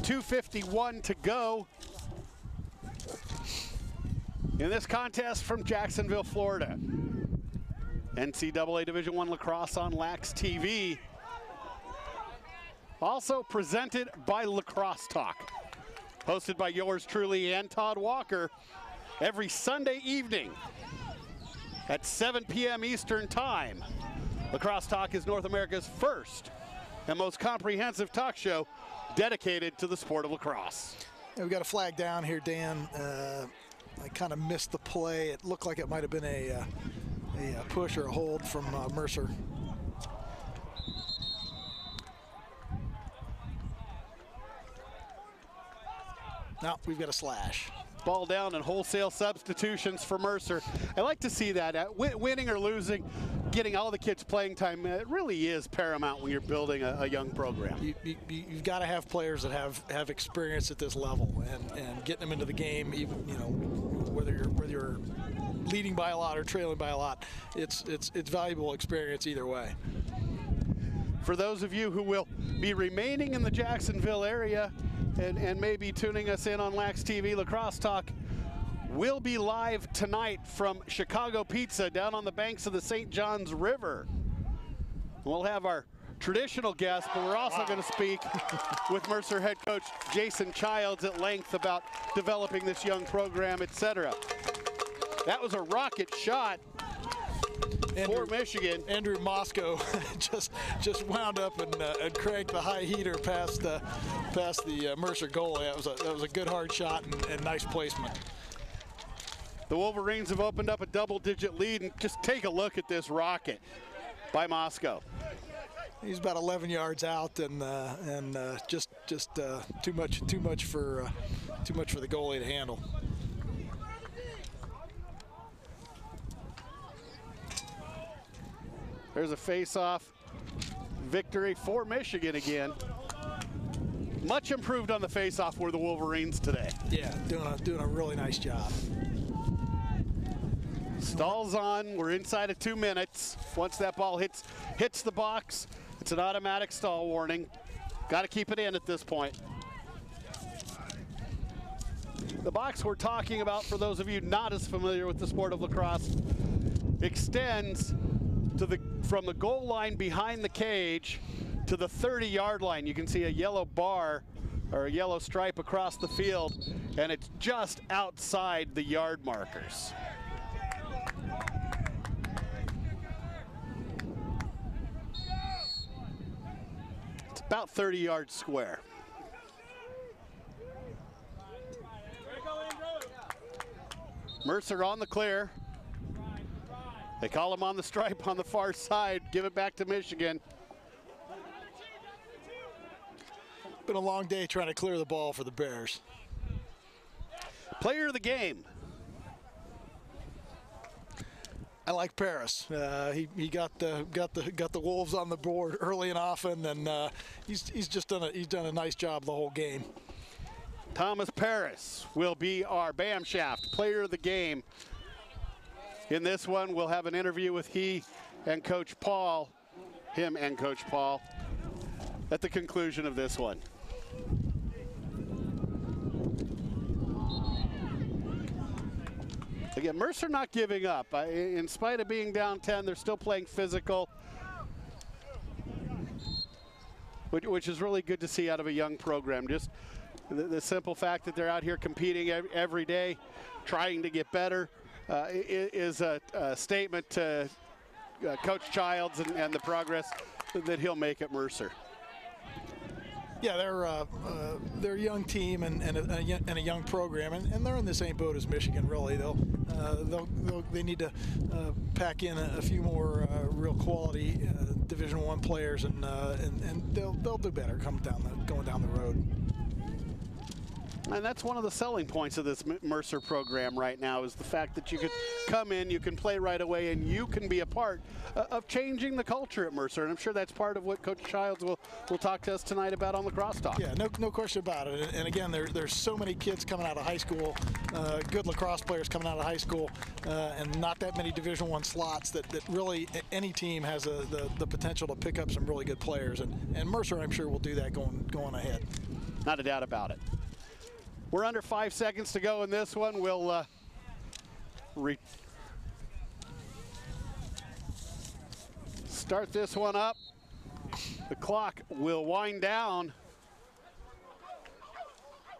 2:51 to go in this contest from Jacksonville, Florida. NCAA Division I Lacrosse on LaxxTV. Also presented by Lacrosse Talk. Hosted by yours truly and Todd Walker every Sunday evening at 7 p.m. Eastern Time. Lacrosse Talk is North America's first and most comprehensive talk show dedicated to the sport of lacrosse. Yeah, we got a flag down here, Dan. I kind of missed the play. It looked like it might have been a push or a hold from Mercer. Now we've got a slash. Ball down and wholesale substitutions for Mercer. I like to see that. Winning or losing, getting all the kids playing time, it really is paramount when you're building a young program. You've got to have players that have experience at this level, and getting them into the game, even whether you're leading by a lot or trailing by a lot, it's valuable experience either way. For those of you who will be remaining in the Jacksonville area and maybe tuning us in on LaxxTV, Lacrosse Talk will be live tonight from Chicago Pizza down on the banks of the St. Johns River. We'll have our traditional guest, but we're also going to speak with Mercer head coach Jason Childs at length about developing this young program, etc. That was a rocket shot for Michigan. Andrew Moscow just wound up and cranked the high heater past the Mercer goalie. That was a good hard shot and nice placement. The Wolverines have opened up a double-digit lead, and just take a look at this rocket by Moscow. He's about 11 yards out, and just too much for the goalie to handle. There's a face-off victory for Michigan again. Much improved on the face-off were the Wolverines today. Yeah, doing a really nice job. Stalls on. We're inside of 2 minutes. Once that ball hits the box, it's an automatic stall warning. Got to keep it in at this point. The box we're talking about, for those of you not as familiar with the sport of lacrosse, extends from the goal line behind the cage to the 30-yard line. You can see a yellow bar or a yellow stripe across the field, and it's just outside the yard markers. It's about 30 yards square. Mercer on the clear. They call him on the stripe on the far side. Give it back to Michigan. Been a long day trying to clear the ball for the Bears. Player of the game. I like Paris. He got the Wolves on the board early and often, and he's done a nice job the whole game. Thomas Paris will be our Bam Shaft player of the game. In this one, we'll have an interview with him and Coach Paul, at the conclusion of this one. Again, Mercer not giving up. In spite of being down 10, they're still playing physical, which is really good to see out of a young program. Just the simple fact that they're out here competing every day, trying to get better, is a statement to Coach Childs and the progress that he'll make at Mercer. Yeah, they're a young team and a young program, and they're in the same boat as Michigan. Really, they need to pack in a few more real quality Division I players, and they'll do better going down the road. And that's one of the selling points of this Mercer program right now, is the fact that you can come in, you can play right away, and you can be a part of changing the culture at Mercer. And I'm sure that's part of what Coach Childs will talk to us tonight about on Lacrosse Talk. Yeah, no question about it. And again, there's so many kids coming out of high school, good lacrosse players coming out of high school, and not that many Division I slots that really any team has the potential to pick up some really good players. And Mercer, I'm sure, will do that going ahead. Not a doubt about it. We're under 5 seconds to go in this one. We'll start this one up. The clock will wind down.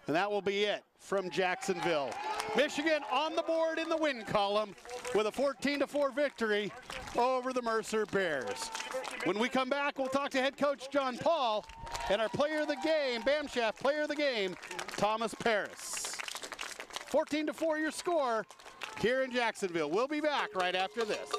And that will be it from Jacksonville. Michigan on the board in the win column with a 14-4 victory over the Mercer Bears. When we come back, we'll talk to head coach John Paul and our player of the game, Bam Shaft player of the game, Thomas Paris. 14-4 your score here in Jacksonville. We'll be back right after this.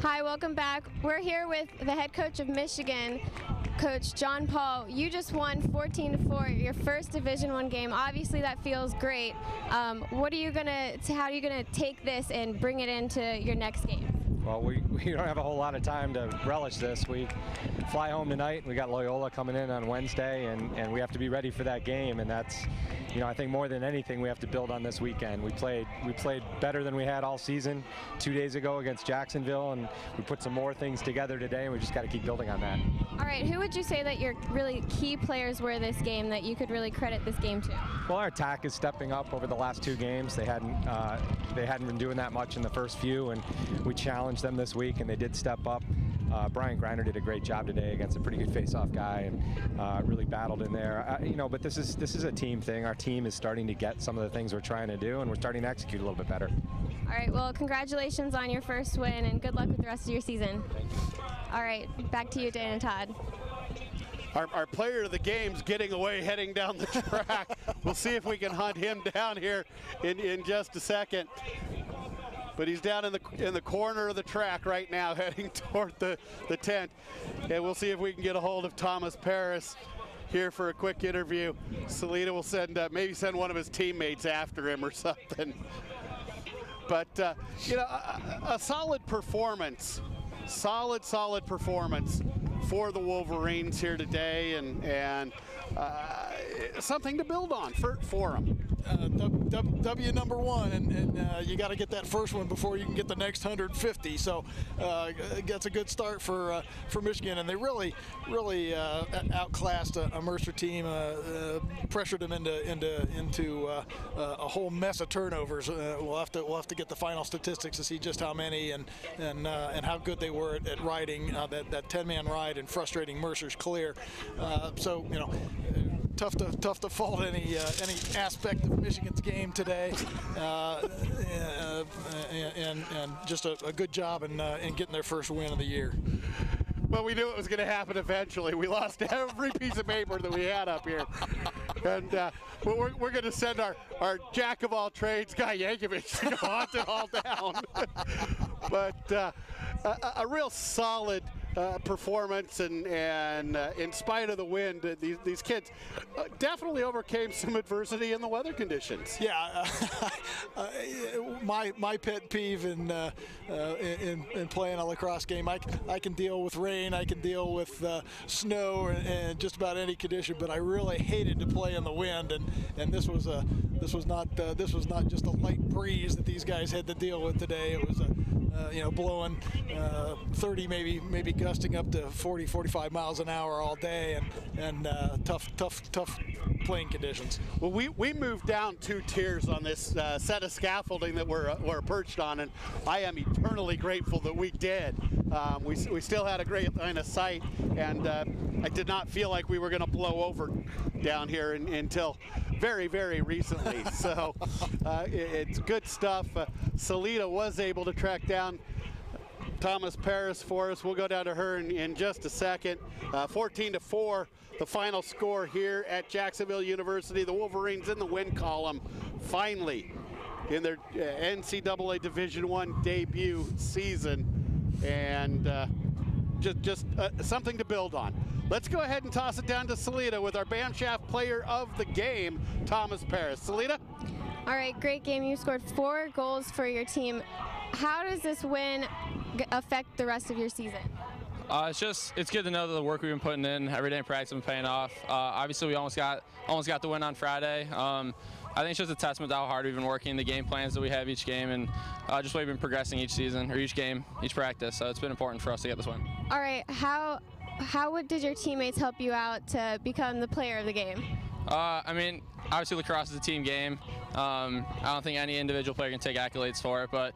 Hi, welcome back. We're here with the head coach of Michigan, Coach John Paul. You just won 14-4, your first Division I game. Obviously, that feels great. How are you gonna take this and bring it into your next game? Well, we we don't have a whole lot of time to relish this. We fly home tonight. We got Loyola coming in on Wednesday, and we have to be ready for that game. And that's, you know, I think more than anything, we have to build on this weekend. We played better than we had all season 2 days ago against Jacksonville, and we put some more things together today, and we just got to keep building on that. All right, who would you say that your really key players were this game that you could really credit this game to? Well, our attack is stepping up over the last 2 games. They hadn't been doing that much in the first few, and we challenged them this week, and they did step up. Brian Greiner did a great job today against a pretty good face-off guy, and really battled in there. You know, but this is a team thing. Our team is starting to get some of the things we're trying to do, and we're starting to execute a little bit better. All right, well, congratulations on your first win, and good luck with the rest of your season. Thank you. All right, back to you, Dan and Todd. Our player of the game's getting away, heading down the track. We'll see if we can hunt him down here in just a second. But he's down in the corner of the track right now, heading toward the tent. And we'll see if we can get a hold of Thomas Paris here for a quick interview. Salita will maybe send one of his teammates after him or something. But you know, a solid performance, solid performance for the Wolverines here today, and something to build on for them. W number 1, and you got to get that first one before you can get the next 150. So that's a good start for Michigan, and they really outclassed a Mercer team, pressured them into a whole mess of turnovers. We'll have to get the final statistics to see just how many and how good they were at riding that 10-man ride and frustrating Mercer's clear. So you know, tough to fault any aspect of Michigan's game today, and just a good job in getting their first win of the year. Well, we knew it was going to happen eventually. We lost every piece of paper that we had up here. And we're going to send our jack of all trades, Guy Yankovic, to go hunt it all down. But a real solid performance, and in spite of the wind, these kids definitely overcame some adversity in the weather conditions. Yeah, my pet peeve in playing a lacrosse game, I can deal with rain, I can deal with snow and just about any condition, but I really hated to play in the wind, and this was not just a light breeze that these guys had to deal with today. It was blowing 30, maybe gusting up to 40, 45 miles an hour all day, and tough playing conditions. Well, we moved down 2 tiers on this set of scaffolding that we're perched on, and I am eternally grateful that we did. We still had a great line of sight, and I did not feel like we were going to blow over down here until very, very recently. So it's good stuff. Salita was able to track down Thomas Paris for us. We'll go down to her in just a second. 14-4, the final score here at Jacksonville University. The Wolverines in the win column, finally in their NCAA Division I debut season, and just something to build on. Let's go ahead and toss it down to Salita with our Bam Shaft player of the game, Thomas Paris. Salita? All right, great game. You scored 4 goals for your team. How does this win affect the rest of your season? It's good to know that the work we've been putting in every day in practice has been paying off. Obviously, we almost got the win on Friday. I think it's just a testament to how hard we've been working, the game plans that we have each game, and just the way we've been progressing each season, or each game, each practice. So it's been important for us to get this win. All right, how did your teammates help you out to become the player of the game? I mean, obviously lacrosse is a team game. I don't think any individual player can take accolades for it, but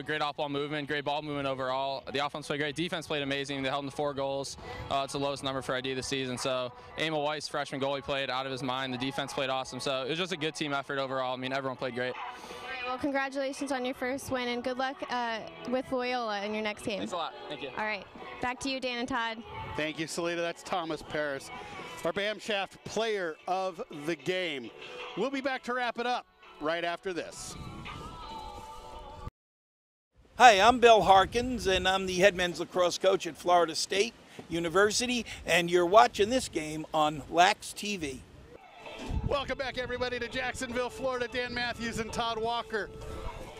great off-ball movement, great ball movement overall. The offense played great, defense played amazing. They held them to 4 goals. It's the lowest number for ID this season. So Emil Weiss, freshman goalie, played out of his mind. The defense played awesome. So it was just a good team effort overall. I mean, everyone played great. All right, well, congratulations on your first win, and good luck with Loyola in your next game. Thanks a lot. Thank you. All right, back to you, Dan and Todd. Thank you, Salita. That's Thomas Paris, our Bam Shaft player of the game. We'll be back to wrap it up right after this. Hi, I'm Bill Harkins, and I'm the head men's lacrosse coach at Florida State University, and you're watching this game on LaxxTV. Welcome back, everybody, to Jacksonville, Florida. Dan Matthews and Todd Walker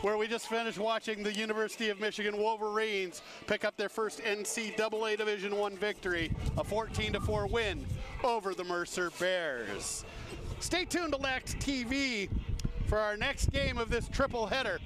where we just finished watching the University of Michigan Wolverines pick up their first NCAA Division I victory, a 14-4 win over the Mercer Bears. Stay tuned to LaxxTV for our next game of this triple header.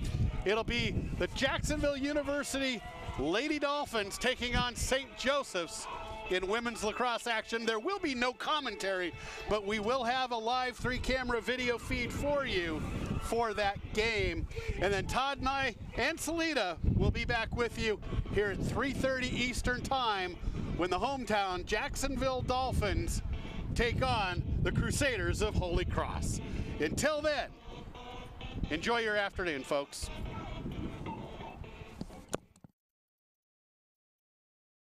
It'll be the Jacksonville University Lady Dolphins taking on St. Joseph's in women's lacrosse action. There will be no commentary, but we will have a live 3-camera video feed for you for that game. And then Todd and I and Selena will be back with you here at 3:30 Eastern Time when the hometown Jacksonville Dolphins take on the Crusaders of Holy Cross. Until then, enjoy your afternoon, folks.